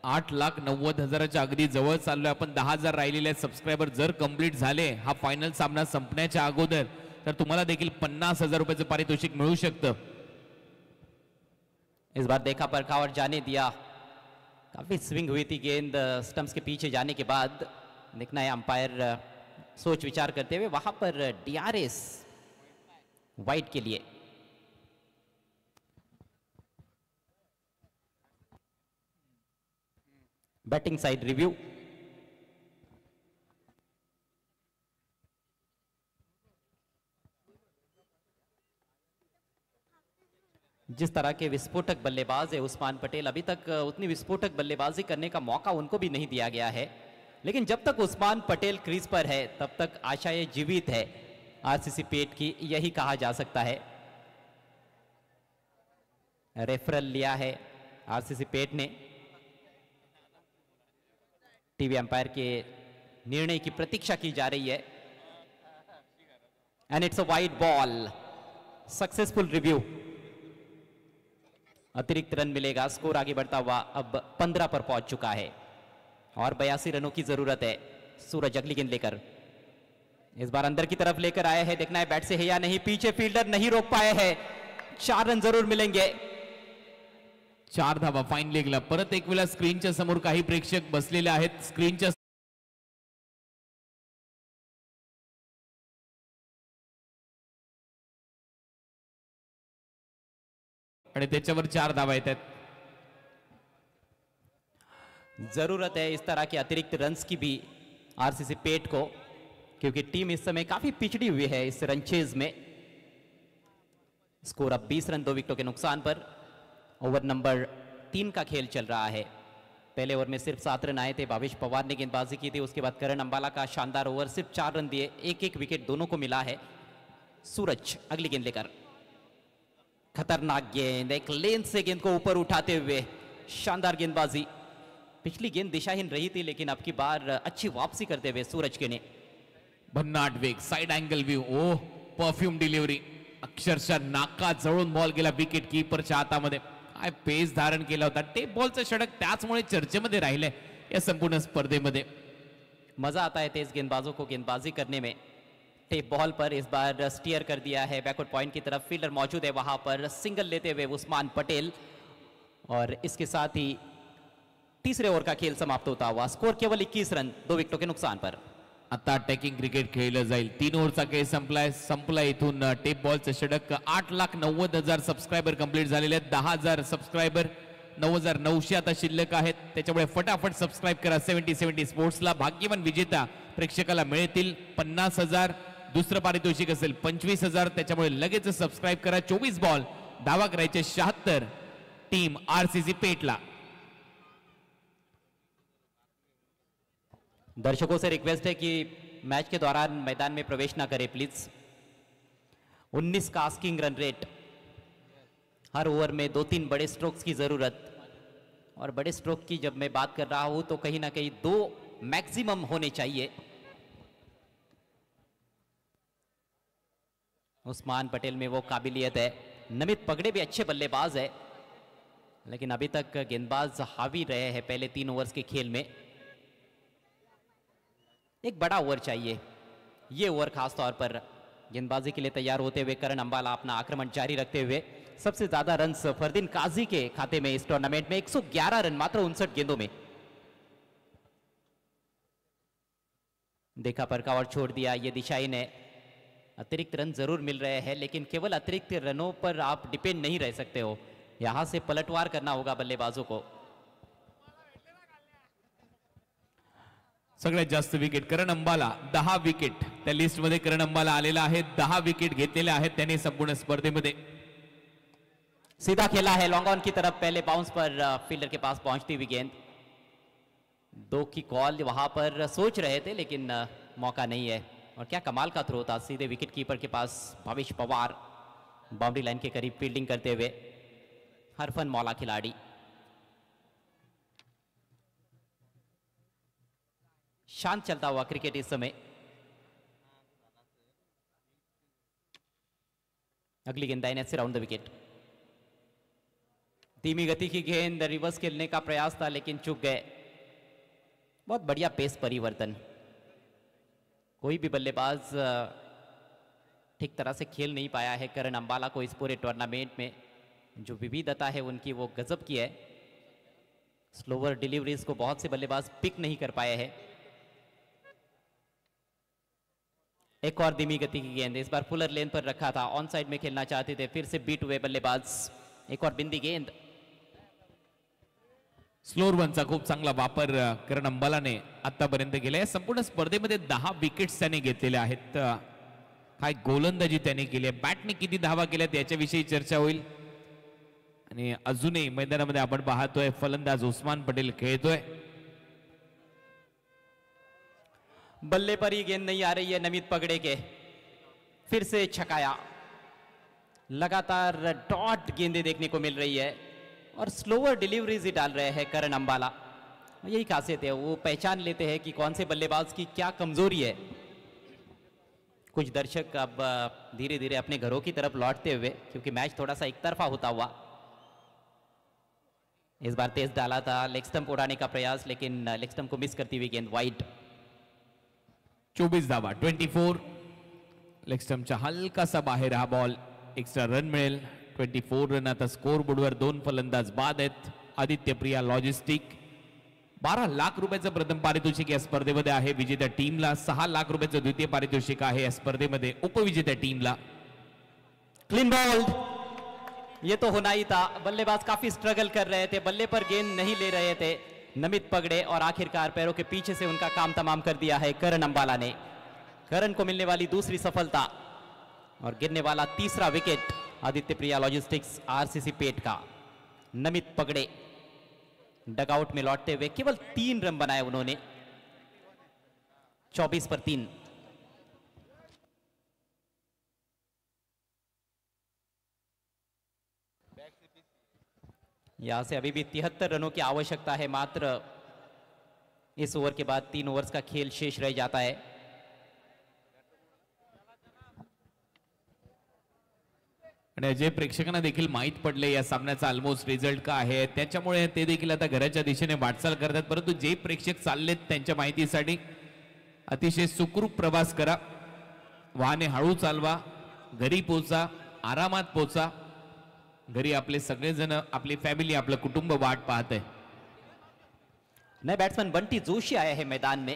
8,90,000च्या अगदी जवळ चाललोय आपण। 10,000 राहिलेले सबस्क्रायबर जर कंप्लीट झाले हा फायनल सामना संपण्याच्या अगोदर तर तुम्हाला देखील 50,000 रुपयाचं पारितोषिक मिळू शकतं। इस बार देखा परखा और जाने दिया। काफी स्विंग हुई थी गेंद स्टंप्स के पीछे जाने के बाद। देखना है अंपायर सोच विचार करते हुए। वहां पर डीआरएस वाइट के लिए। Batting side review. जिस तरह के विस्फोटक बल्लेबाज है उस्मान पटेल, अभी तक उतनी विस्फोटक बल्लेबाजी करने का मौका उनको भी नहीं दिया गया है। लेकिन जब तक उस्मान पटेल क्रीज पर है तब तक आशाएं जीवित है आरसीसी पेट की, यही कहा जा सकता है। रेफरल लिया है आरसीसी पेट ने। टीवी अंपायर के निर्णय की प्रतीक्षा की जा रही है। And it's a wide ball. Successful review. अतिरिक्त रन मिलेगा। स्कोर आगे बढ़ता हुआ अब 15 पर पहुंच चुका है और 82 रनों की जरूरत है। सूरज अगली गेंद लेकर इस बार अंदर की तरफ लेकर आए हैं। देखना है बैट से है या नहीं। पीछे फील्डर नहीं रोक पाए हैं। 4 रन जरूर मिलेंगे। 4 धावा फाईन लेगला। परत एक वेळा स्क्रीनच्या समोर काही प्रेक्षक बसलेले आहेत। स्क्रीनच्या आणि त्याच्यावर 4 धावा येतात। जरूरत है इस तरह के अतिरिक्त रन्स की भी आरसीसी पेट को, क्योंकि टीम इस समय काफी पिछड़ी हुई है इस रनचेज में। स्कोर अब 20 रन 2 विकेटों के नुकसान पर। ओवर नंबर 3 का खेल चल रहा है। पहले ओवर में सिर्फ 7 रन आए थे। भावेश पवार ने गेंदबाजी की थी। उसके बाद करण अंबाला का शानदार ओवर, सिर्फ 4 रन दिए। 1-1 विकेट दोनों को मिला है। सूरज अगली गेंद लेकर। खतरनाक गेंद, एक लेंथ से गेंद को ऊपर उठाते हुए शानदार गेंदबाजी। पिछली गेंद दिशाहीन रही थी लेकिन अब की बार अच्छी वापसी करते हुए सूरज के ने। भन्नाट वेग, साइड अँगल व्यू, ओह परफ्यूम डिलिव्हरी, अक्षरशः नाका जवळून बॉल गेला विकेट कीपरच्या हातामध्ये। काय पेस धारण केला होता। टेप बॉलचं षटक त्याचमुळे चर्चेमध्ये राहिले या संपूर्ण स्पर्धेमध्ये। मजा आता है तेज गेंदबाजों को गेंदबाजी करने में। टेप बॉल पर इस बार स्टीयर कर दिया है बैकवर्ड पॉइंट की तरफ। फील्डर मौजूद है वहां पर। सिंगल लेते हुए उस्मान पटेल और इसके साथ ही तीसरे ओवर का खेल समाप्त होता हुआ। स्कोर केवल 21 रन 2 विकेटों के नुकसान पर। आता अटॅकिंग क्रिकेट खेळलं जाईल। 3 ओव्हरचा खेळ संपला इथून टेप बॉलचं षटक। 8,90,000 सबस्क्रायबर कंप्लीट झालेले आहेत। 10,000 सबस्क्रायबर 9,900 आता शिल्लक आहेत. त्याच्यामुळे फटाफट सबस्क्राईब करा 70-70 स्पोर्ट्सला. भाग्यवान विजेता प्रेक्षकाला मिळतील 50,000. दुसरं पारितोषिक असेल 25,000. त्याच्यामुळे लगेच सबस्क्राईब करा. 24 बॉल, धावा करायचे 76. टीम आरसीसी पेटला. दर्शकों से रिक्वेस्ट है कि मैच के दौरान मैदान में प्रवेश ना करें प्लीज. 19 का आस्किंग रन रेट. हर ओवर में 2-3 बड़े स्ट्रोक्स की जरूरत. और बड़े स्ट्रोक की जब मैं बात कर रहा हूं तो कहीं ना कहीं 2 मैक्सिमम होने चाहिए. उस्मान पटेल में वो काबिलियत है. नमित पगड़े भी अच्छे बल्लेबाज है, लेकिन अभी तक गेंदबाज हावी रहे हैं पहले 3 ओवर्स के खेल में. एक बड़ा ओवर चाहिए. ये ओवर खास तौर पर गेंदबाजी के लिए तैयार होते हुए करण अंबाला अपना आक्रमण जारी रखते हुए. सबसे ज्यादा रन्स फरदीन काजी के खाते में इस टूर्नामेंट में 111 रन मात्र 59 गेंदों में. देखा परका और छोड़ दिया. ये दिशाई ने अतिरिक्त रन जरूर मिल रहे हैं, लेकिन केवल अतिरिक्त रनों पर आप डिपेंड नहीं रह सकते हो. यहां से पलटवार करना होगा बल्लेबाजों को. सगळ्यात जास्त विकेट करण अंबाला 10 विकेट. त्या लिस्ट मध्ये करण अंबाला आलेला आहे. 10 विकेट घेतलेले आहेत त्याने संपूर्ण स्पर्धेमध्ये. सीधा खेला है लॉन्ग ऑन की तरफ. पहले बाउंस पर फील्डर के पास पहुंचती हुई गेंद. 2 की कॉल वहां पर सोच रहे थे, लेकिन मौका नहीं है. और क्या कमाल का थ्रो था सीधे विकेट कीपर के पास. भविष्य पवार बाउंड्री लाइन के करीब फील्डिंग करते हुए. हरफन मौला खिलाड़ी. शांत चलता हुआ क्रिकेट इस समय. अगली गेंद दाहिने से राउंड द विकेट. धीमी गति की गेंद. रिवर्स खेलने का प्रयास था लेकिन चूक गए. बहुत बढ़िया पेस परिवर्तन. कोई भी बल्लेबाज ठीक तरह से खेल नहीं पाया है करण अंबाला को इस पूरे टूर्नामेंट में. जो विविधता है उनकी वो गजब की है. स्लोवर डिलीवरीज को बहुत से बल्लेबाज पिक नहीं कर पाए हैं. एक और धीमी गति की गेंद. इस बार फुलर लेन पर रखा था. ऑन साइड में खेलना चाहते थे. फिर से बीट हुए बल्लेबाज. एक और बिंदी गेंद. स्लोअर वनचा खूप चांगला वापर करण अंबालाने आतापर्यंत केलाय. संपूर्ण स्पर्धेमध्ये 10 विकेट्स त्याने घेतलेल्या आहेत. काय गोलंदाजी त्याने केली आहे. बॅटने किती धावा केल्यात याच्याविषयी चर्चा होईल. आणि अजूनही मैदानामध्ये आपण पाहतोय फलंदाज उस्मान पटेल खेळतोय. बल्ले पर ही गेंद नहीं आ रही है नमित पगड़े के. फिर से छकाया. लगातार डॉट गेंदें देखने को मिल रही है और स्लोअर डिलीवरीज ही डाल रहे हैं करण अंबाला. यही खासियत है, वो पहचान लेते हैं कि कौन से बल्लेबाज की क्या कमजोरी है. कुछ दर्शक अब धीरे धीरे अपने घरों की तरफ लौटते हुए, क्योंकि मैच थोड़ा सा एक तरफा होता हुआ. इस बार तेज डाला था. लेग स्टंप उड़ाने का प्रयास, लेकिन लेग स्टंप को मिस करती हुई गेंद वाइड. 24 धावा 24. लेग स्टंपच्या हलकासा बाहेर हा बॉल. एक्स्ट्रा रन मिळेल. 24 रन. आता स्कोर बोर्डवर 2 फलंदाज बाद आहेत. आदित्य प्रिया लॉजिस्टिक 12 लाख रुपयाचं प्रथम पारितोषिक या स्पर्धेमध्ये आहे विजेत्या टीमला. 6 लाख रुपयाचं द्वितीय पारितोषिक आहे या स्पर्धेमध्ये उपविजेत्या टीमला. Clean ball. ये तो होना ही था. बल्लेबाज काफी स्ट्रगल कर रहे थे. बल्ले पर गेंद नहीं ले रहे थे नमित पगड़े, और आखिरकार पैरों के पीछे से उनका काम तमाम कर दिया है करण अंबाला ने. करण को मिलने वाली दूसरी सफलता और गिरने वाला तीसरा wicket Aditya Priya logistics RCC पेट का. नमित पगड़े डगआउट में लौटते हुए केवल 3 रन बनाए उन्होंने. 24 पर 3. यहां से अभी भी 73 रनों की आवश्यकता है मात्र. इस ओवर के बाद 3 ओवर्स का खेल शेष रह जाता है. आणि जे प्रेक्षकांना देखील माहित पडले या सामन्याचा ऑलमोस्ट रिझल्ट काय आहे, त्याच्यामुळे ते देखील आता घराच्या दिशेने वाटचाल करतात. परंतु जे प्रेक्षक चाललेत त्यांच्या माहितीसाठी अतिशय सुखरूप प्रवास करा. वाहने हळू चालवा. घरी पोचा. आरामात पोचा. घरी आपले सगळेजण, आपली फॅमिली, आपलं कुटुंब वाट पाहत आहे. नए बैट्समैन बंटी जोशी आए हैं मैदान में.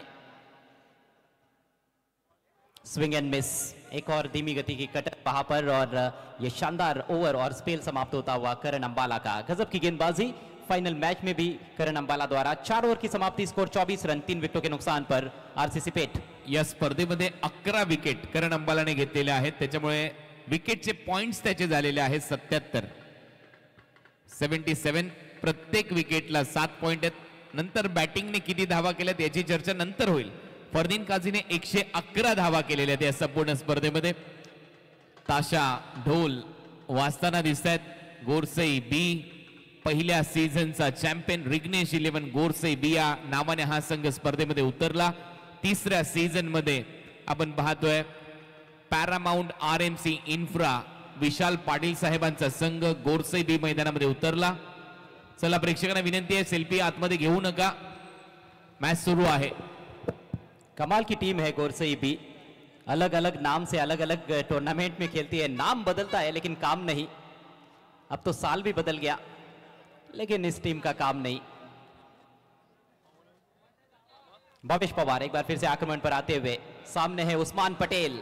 Swing and miss. एक और धीमी गति की कटर वहां पर, और ये शानदार ओवर और स्पेल समाप्त होता हुआ करण अंबाला का. गजब की गेंदबाजी. फाइनल मैच में भी करण अंबाला द्वारा 4 ओव्हर की समाप्ती, स्कोर 24 रन, 3 विकेटों के नुकसान पर आरसीसी पेठ. या स्पर्धेमध्ये 11 विकेट करण अंबालाने घेतलेले आहेत, त्याच्यामुळे विकेटचे पॉइंट्स त्याचे झालेले आहेत 77. 77 प्रत्येक विकेटला 7 पॉइंट आहेत. नंतर बॅटिंगने किती धावा केल्यात याची चर्चा नंतर होईल. फरदीन काझीने 111 धावा केलेल्या आहेत या संपूर्ण स्पर्धेमध्ये. ताशा ढोल वाजताना दिसत आहेत. गोरसई बी पहिल्या सीझनचा चॅम्पियन रिग्नेश 11 गोरसई बी या नावाने हा संघ स्पर्धेमध्ये उतरला. तिसऱ्या सीझन मध्ये आपण पाहतोय पॅरामाउंट RMC इन्फ्रा विशाल पाटील साहेबांचा संघ गोरसई बी मैदानामध्ये उतरला. चला प्रेक्षकांना विनंती आहे, सेल्फी आतमध्ये घेऊ नका, मॅच सुरू आहे. कमाल की टीम है गोरसई बी. अलग अलग नाम से अलग अलग टूर्नामेंट में खेलती है. नाम बदलता है लेकिन काम नहीं. अब तो साल भी बदल गया लेकिन इस टीम का काम नहीं. भवेश पवार एक बार फिर से आक्रमण पर आते हुए, सामने है उस्मान पटेल.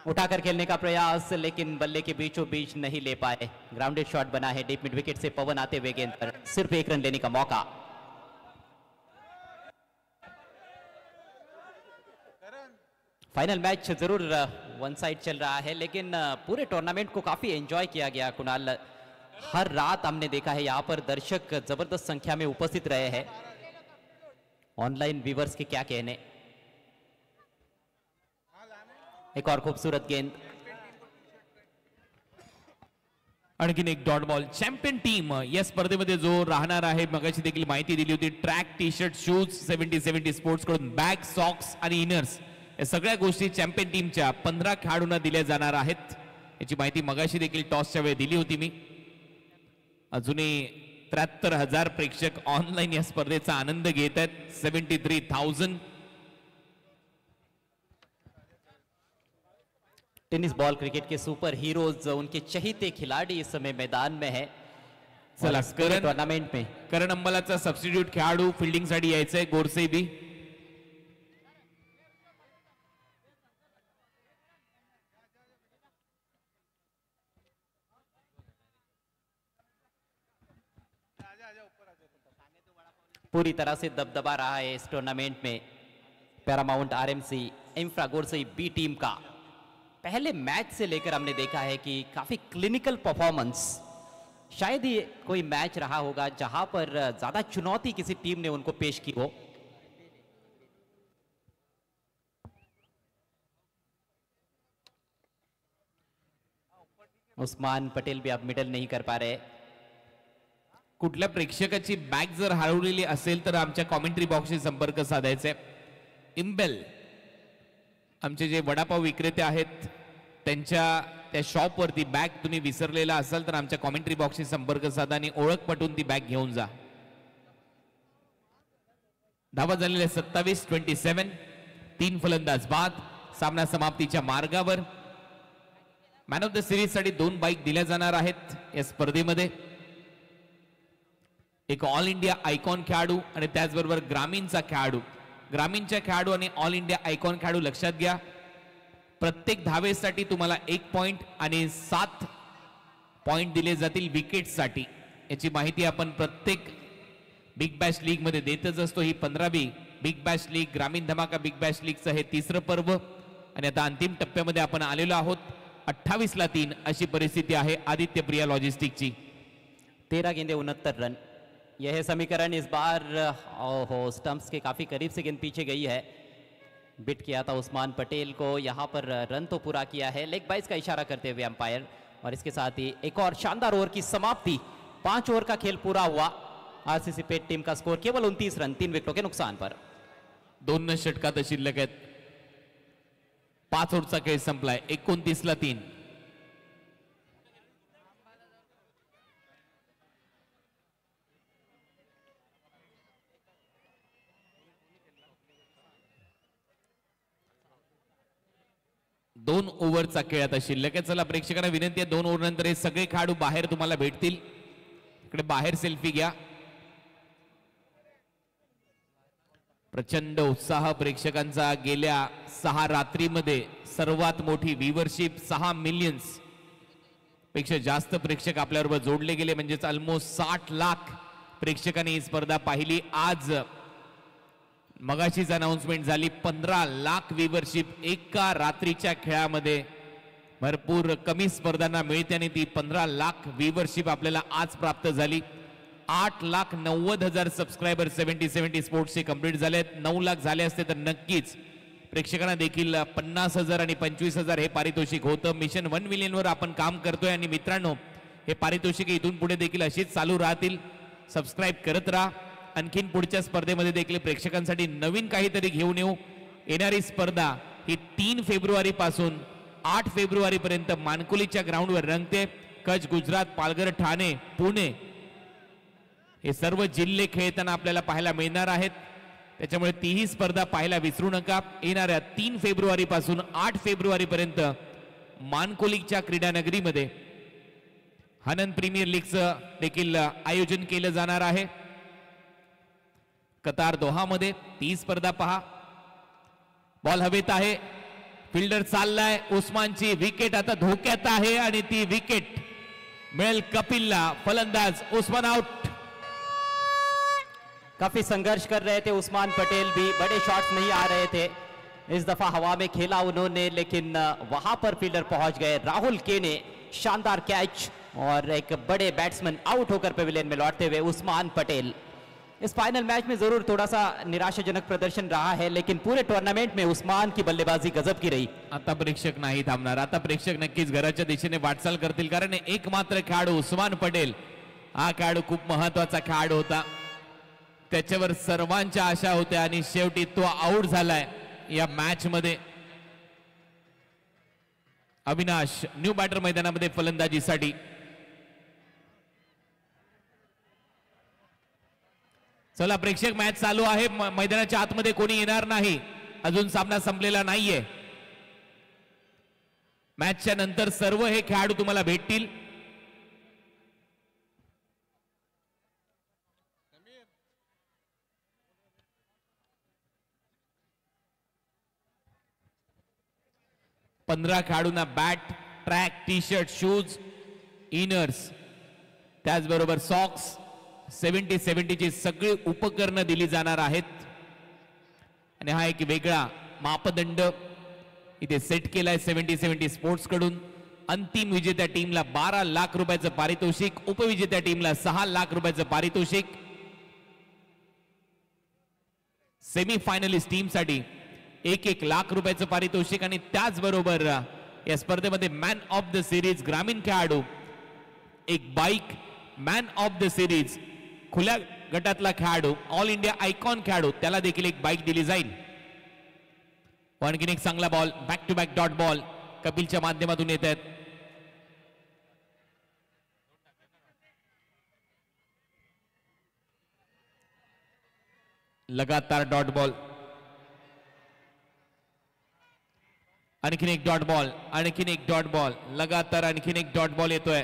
उठाकर खेलने का प्रयास लेकिन बल्ले के बीचों बीच नहीं ले पाए. ग्राउंडेड शॉट बना है डीप मिड विकेट से. पवन आते हुए गेंद पर सिर्फ 1 रन लेने का मौका. फाइनल मैच जरूर वन साइड चल रहा है लेकिन पूरे टूर्नामेंट को काफी एंजॉय किया गया. कुणाल, हर रात हमने देखा है यहाँ पर दर्शक जबरदस्त संख्या में उपस्थित रहे हैं. ऑनलाइन व्यूवर्स के क्या कहने. एक और खूबसूरत गेंद. आणखीन एक डॉट बॉल. चॅम्पियन टीम या स्पर्धेमध्ये जो राहणार आहे, मगाशी देखील माहिती दिली होती. Track, T shirt, shoes 70-70 sports कडून बॅग, सॉक्स आणि इनर्स या सगळ्या गोष्टी चॅम्पियन टीमच्या 15 खेळाडूंना दिल्या जाणार आहेत. याची माहिती मगाशी देखील टॉसच्या वेळी दिली होती मी. अजूनही 73,000 प्रेक्षक ऑनलाईन या स्पर्धेचा आनंद घेत आहेत. 73,000. टेनिस बॉल क्रिकेट के सुपर हीरोज, उनके चहीते खिलाड़ी इस समय मैदान में है. चला टूर्नामेंट में करण अंबालाचा सबस्टिट्यूट खेळाडू फिल्डिंग साठी यायचंय गोरसई बी. पूरी तरह से दबदबा रहा है इस टूर्नामेंट में Paramount RMC infra Gorsai B team का. पहले मैच से लेकर हमने देखा है कि काफी क्लिनिकल परफॉर्मेंस. शायद ही कोई मैच रहा होगा जहां पर ज्यादा चुनौती किसी टीम ने उनको पेश की हो. उस्मान पटेल भी अब मिडल नहीं कर पा रहे. कुठल्या प्रेक्षकाची बॅग जर हरवलेली असेल तर आमच्या कॉमेंट्री बॉक्सशी संपर्क साधायचा आहे. इम्बेल आमचे जे वडापाव विक्रेते आहेत त्यांच्या त्या शॉपवरती बॅग तुम्ही विसरलेला असाल तर आमच्या कॉमेंट्री बॉक्सशी संपर्क साधा आणि ओळख पटवून ती बॅग घेऊन जा. धावा झालेल्या 27-27. 3 फलंदाज बाद. सामना समाप्तीच्या मार्गावर. मॅन ऑफ द सिरीज साठी 2 बाईक दिल्या जाणार आहेत या स्पर्धेमध्ये. एक ऑल इंडिया आयकॉन खेळाडू आणि त्याचबरोबर ग्रामीणचा खेळाडू. ग्रामीणच्या खेळाडू आणि ऑल इंडिया आयकॉन खेळाडू लक्षात घ्या. प्रत्येक धावेसाठी तुम्हाला 1 पॉइंट आणि 7 पॉइंट दिले जातील विकेटसाठी. याची माहिती आपण प्रत्येक बिग बॅश लीग मध्ये देतच असतो. ही 15वी बिग बॅश लीग, ग्रामीण धमाका बिग बॅश लीगचं हे 3रं पर्व आणि आता अंतिम टप्प्यामध्ये आपण आलेलो आहोत. 28-3 अशी परिस्थिती आहे आदित्य प्रिया लॉजिस्टिकची. 13 गेंदे 69 रन. यह है समीकरण. इस बार ओहो, स्टंप्स के काफी करीब से गेंद पीछे गई है. बिट किया था उस्मान पटेल को. यहां पर रन तो पूरा किया है. लेग बाइस का इशारा करते हुए अंपायर. और इसके साथ ही एक और शानदार ओवर की समाप्ति. 5 ओवर का खेल पूरा हुआ. आरसीसी पेट टीम का स्कोर केवल 29 रन, 3 विकेटों के नुकसान पर. 2 षटकात शिल्लक आहेत. 5 ओव्हरचा खेळ संपलाय. 29-3. दोन ओव्हरचा खेळ आता शिल्लक आहे. चला प्रेक्षकांना विनंती आहे, 2 ओव्हर नंतर हे सगळे खेळाडू बाहेर तुम्हाला भेटतील. इकडे बाहेर सेल्फी घ्या. प्रचंड उत्साह प्रेक्षकांचा. गेल्या 6 रात्रीमध्ये सर्वात मोठी व्ह्यूवरशिप 6 मिलियन्स पेक्षा जास्त प्रेक्षक आपल्याबरोबर जोडले गेले, म्हणजेच ऑलमोस्ट 60 लाख प्रेक्षकांनी ही स्पर्धा पाहिली. आज मगाशीच अनाउन्समेंट झाली, 15 लाख व्ह्यूवरशिप एका रात्रीच्या खेळामध्ये भरपूर कमी स्पर्धांना मिळते आणि ती 15 लाख व्ह्यूवरशिप आपल्याला आज प्राप्त झाली. 8,90,000 सबस्क्रायबर 70 स्पोर्ट्सचे कंप्लीट झालेत. 9 लाख झाले असते तर नक्कीच प्रेक्षकांना देखील 50,000 आणि 25,000 हे पारितोषिक होतं. मिशन 1 मिलियन वर आपण काम करतोय आणि मित्रांनो, हे पारितोषिक इथून पुढे देखील अशीच चालू राहतील. सबस्क्राईब करत राहा. आणखीन पुढच्या स्पर्धेमध्ये देखील प्रेक्षकांसाठी नवीन काहीतरी घेऊन येऊ. येणारी स्पर्धा ही 3 फेब्रुवारी पासून 8 फेब्रुवारी पर्यंत मानकोलीच्या ग्राउंडवर रंगते. कच्छ, गुजरात, पालघर, ठाणे, पुणे हे सर्व जिल्हे खेळताना आपल्याला पाहायला मिळणार आहेत. त्याच्यामुळे तीही स्पर्धा पाहायला विसरू नका. येणाऱ्या 3 फेब्रुवारी पासून 8 फेब्रुवारी पर्यंत मानकोलीच्या क्रीडा नगरीमध्ये हनन प्रीमियर लीगचं देखील आयोजन केलं जाणार आहे. कतार दोहामध्ये ती स्पर्धा पहा. बॉल हवेत आहे, फिल्डर चाललाय, उस्मानची विकेट आता धोक्यात आहे आणि ती विकेट मिळेल कपिलला. फलंदाज उस्मान आउट. काफी संघर्ष कर रहे थे उस्मान पटेल भी, बड़े शॉट्स नहीं आ रहे थे. इस दफा हवा में खेला उन्होंने, लेकिन वहां पर फील्डर पहुंच गए. राहुल के ने शानदार कैच और एक बड़े बैट्समैन आउट होकर पेविलियन में लौटते हुए उस्मान पटेल. इस फाइनल मैच में जरूर थोड़ा सा निराशाजनक प्रदर्शन रहा है, लेकिन पूरे टूर्नामेंट में उस्मान की बल्लेबाजी गजब की रही. आता प्रेक्षक नाही थांबणार. आता प्रेक्षक नक्कीच घराच्या दिशेने वाटचाल करतील, कारण एकमात्र खेळाडू उस्मान पटेल हा खेळाडू खूप महत्वाचा खेळाडू होता. त्याच्यावर सर्वांच्या आशा होत्या आणि शेवटी तो आउट झालाय या मॅच मध्ये. अविनाश न्यू बॅटर मैदानामध्ये फलंदाजीसाठी. चला प्रेक्षक, मॅच चालू आहे. मैदानाच्या आतमध्ये कोणी येणार नाही, अजून सामना संपलेला नाहीये. मॅचच्या नंतर सर्व हे खेळाडू तुम्हाला भेटतील. पंधरा खेळाडूंना bat, track, T shirt, shoes, inners, त्याचबरोबर सॉक्स, 70 ची सगळी उपकरणं दिली जाणार आहेत. आणि हा एक वेगळा मापदंड इथे सेट केलाय 70 स्पोर्ट्स कडून. अंतिम विजेत्या टीमला 12 लाख रुपयाचं पारितोषिक, उपविजेत्या टीमला 6 लाख रुपयाचं पारितोषिक. सेमी फायनलिस्ट टीमसाठी 1 लाख रुपयाचं पारितोषिक. आणि त्याचबरोबर या स्पर्धेमध्ये मॅन ऑफ द सिरीज ग्रामीण खेळाडू, एक bike, man of the series खुल्या गटातला खेळाडू, ऑल इंडिया आयकॉन खेळाडू, त्याला देखील एक बाईक दिली जाईल. आणखीन एक चांगला ball, back to back dot ball कपिलच्या माध्यमातून येत आहेत. लगातार डॉट बॉल, आणखीन एक डॉट बॉल, आणखीन एक डॉट बॉल, लगातार आणखीन एक डॉट बॉल येतोय.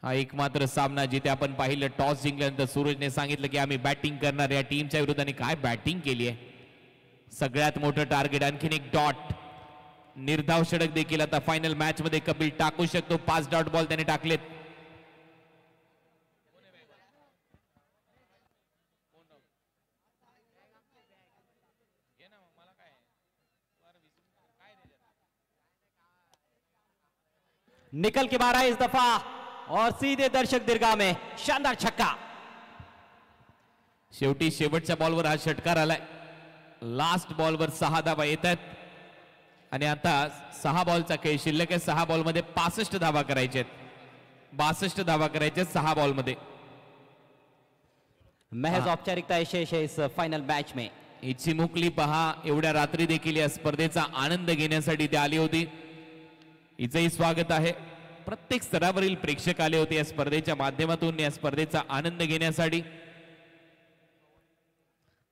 हा एक मात्र सामना जिथे आपण पाहिलं, टॉस जिंकल्यानंतर सूरजने सांगितलं की आम्ही बॅटिंग करणार. या टीमच्या विरोधाने काय बॅटिंग केली आहे, सगळ्यात मोठं टार्गेट. आणखीन एक डॉट, निर्धाव षटक देखील आता फायनल मॅच मध्ये कपिल टाकू शकतो. 5 डॉट बॉल त्याने टाकलेत. निकल के मारा इस दफा और सीधे दर्शक दीर्घा में शानदार छक्का. शेवटी शेवटच्या बॉलवर हा षटकार आलाय. लास्ट बॉलवर 6 धावा येत आहेत आणि आता 6 बॉलचा खेळ शिल्लक आहे. 6 बॉल मध्ये 65 धावा करायचे आहेत. 62 धावा करायचे 6 बॉल मध्ये. महज औपचारिकता शेष है इस फाइनल मैच में. हिची मुकली पहा. एवढ्या रात्री देखील या स्पर्धेचा आनंद घेण्यासाठी ती आली होती. हिचंही स्वागत आहे. प्रत्येक स्तरावरील प्रेक्षक आले होते या स्पर्धेच्या माध्यमातून या स्पर्धेचा आनंद घेण्यासाठी.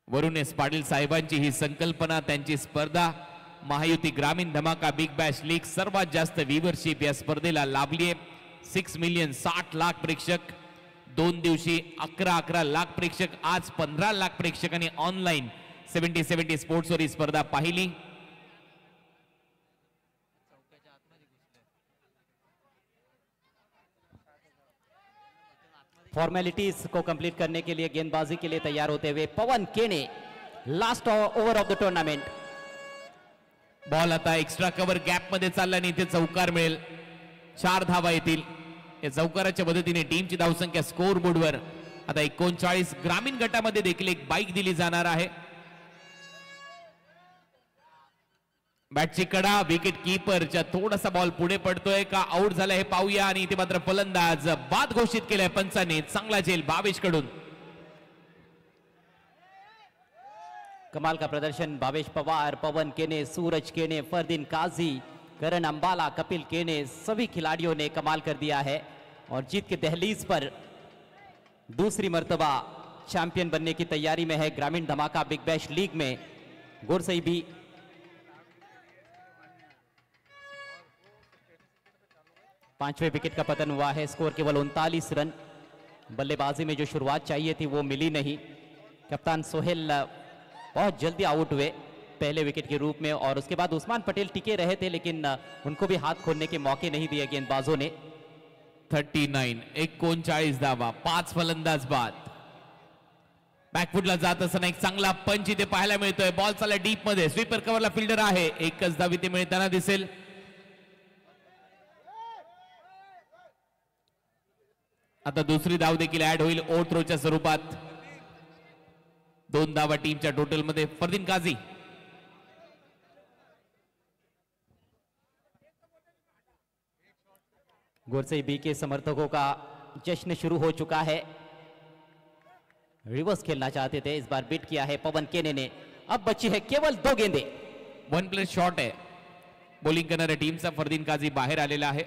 वरुण एस पाटील साहेबांची ही संकल्पना, त्यांची स्पर्धा, महायुती ग्रामीण धमाका बिग बॅश लीग, सर्वात जास्त व्ह्यूवरशिप या स्पर्धेला लाभली आहे. 6 मिलियन 60 लाख प्रेक्षक, 2 दिवशी 11 लाख प्रेक्षक, आज 15 लाख प्रेक्षकांनी ऑनलाईन 70 स्पोर्ट्सवर ही स्पर्धा पाहिली. फॉर्मेलिटीज को कंप्लीट करने के लिए गेंदबाजी के लिए तैयार होते हुए पवन केने, last over of the tournament. Ball आता एक्स्ट्रा कव्हर गॅप मध्ये चालला आणि इथे चौकार मिळेल. 4 धावा येतील. या चौकाराच्या मदतीने टीमची धावसंख्या स्कोर बोर्डवर आता 39. ग्रामीण गटामध्ये देखील एक बाईक दिली जाणार आहे. बॅटची कडा विकेट कीपरच्या थोडासा बॉल पुढे पडतोय का आउट झाला हे पाहूया. आणि इथे मात्र फलंदाज बाद घोषित केलाय पंचांनी. चांगला झेल भावेश कडून. कमाल का प्रदर्शन भावेश पवार, पवन केने, सूरज केने, फरदीन काजी, करण अंबाला, कपिल केने, सभी खिलाड़ियों ने कमाल कर दिया है और जीत के दहलीज पर दूसरी मर्तबा चैंपियन बनने की तैयारी में है. ग्रामीण धमाका बिग बैश लीग में गोरसई भी 5वें विकेट का पतन हुआ है. स्कोर केवल 39 रन. बल्लेबाजी में जो शुरुआत चाहिए थी वो मिली नहीं. कप्तान सोहेल बहुत जल्दी आउट हुए पहले विकेट के रूप में और उसके बाद उस्मान पटेल टिके रहे थे लेकिन उनको भी हाथ खोलने के मौके नहीं दिए गेंदबाजों ने. 39 39 धावा, 5 फलंदाज बाद. बॅकफुटला जात असताना एक चांगला पंच इथे पाहायला मिळतोय. बॉल चालला डीप मध्ये. स्वीपर कव्हरला फिल्डर आहे. एकच धाव इथे मिळताना दिसेल. आता दुसरी धाव देखील ऍड होईल ओव्हर थ्रोच्या स्वरूपात. 2 धावा टीमच्या टोटल मध्ये. फरदीन काझी गोरसई बी के समर्थकों का जश्न शुरू हो चुका है. रिवर्स खेलना चाहते थे, इस बार बीट किया है पवन केने ने. अब बची है केवल 2 गेंदे. 1 प्लेस शॉट आहे. बॉलिंग करणाऱ्या टीमचा फरदीन काझी बाहेर आलेला आहे.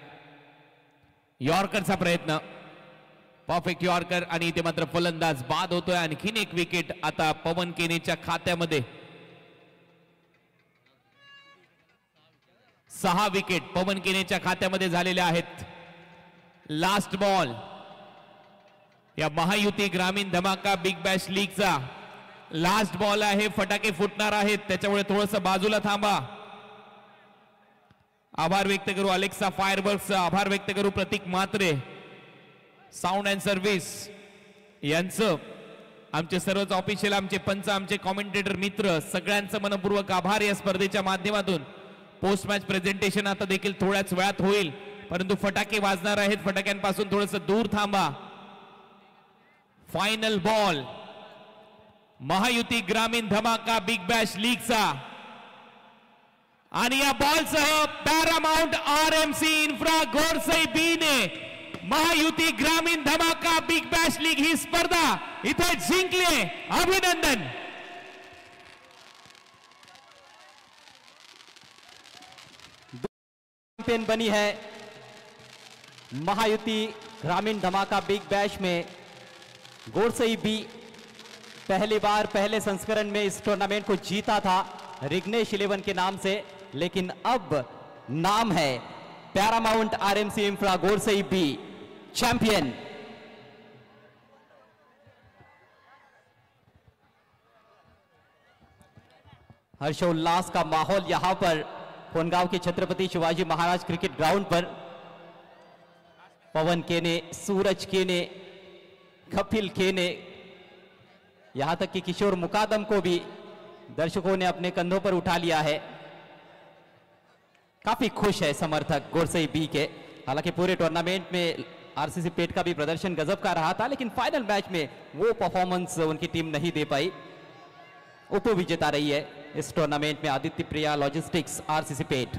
यॉर्करचा प्रयत्न, परफेक्ट यॉर्कर आणि इथे मात्र फलंदाज बाद होतोय. आणखीन एक विकेट आता पवन केनेच्या खात्यामध्ये. 6 विकेट पवन केनेच्या खात्यामध्ये झालेल्या आहेत. लास्ट बॉल या महायुती ग्रामीण धमाका बिग बॅश लीगचा लास्ट बॉल आहे. फटाके फुटणार आहेत त्याच्यामुळे थोडस बाजूला थांबा. आभार व्यक्त करू अलेक्सा फायरवर्क्स, आभार व्यक्त करू प्रतीक म्हात्रे, साऊंड अँड सर्व्हिस यांचं, आमचे सर्वच ऑफिशियल, आमचे पंच, आमचे कॉमेंटेटर मित्र सगळ्यांचं मनपूर्वक आभार. या स्पर्धेच्या माध्यमातून पोस्ट मॅच प्रेझेंटेशन आता देखील थोड्याच वेळात होईल परंतु फटाके वाजणार आहेत. फटाक्यांपासून थोडस दूर थांबा. फायनल बॉल महायुती ग्रामीण धमाका बिग बॅश लीगचा आणि या बॉलसह पॅरामाउंट आरएमसी इन्फ्रा गोरसई बी ने महायुती ग्रामीण धमाका बिग बॅश लीग ही स्पर्धा इथे जिंकली. अभिनंदन. चैंपियन बनी है महायुति ग्रामीण धमाका बिग बैश में गोरसई बी. पहली बार पहले संस्करण में इस टूर्नामेंट को जीता था रिग्नेश 11 के नाम से, लेकिन अब नाम है Paramount RMC infra Gorsai B champion. हर्षोल्लास का माहौल यहां पर कोनगांव के छत्रपति शिवाजी महाराज क्रिकेट ग्राउंड पर. पवन केने, सूरज केने, कपिल केने, यहां तक कि किशोर मुकादम को भी दर्शकों ने अपने कंधों पर उठा लिया है. काफी खुश है समर्थक गोरसई बी के. हालांकि पूरे टूर्नामेंट में आरसीसी पेट का भी प्रदर्शन गजब का रहा था लेकिन फाइनल मैच में वो परफॉर्मेंस उनकी टीम नहीं दे पाई. उप विजेता रही है इस टूर्नामेंट में आदित्य प्रिया लॉजिस्टिक्स आरसीसी पेट.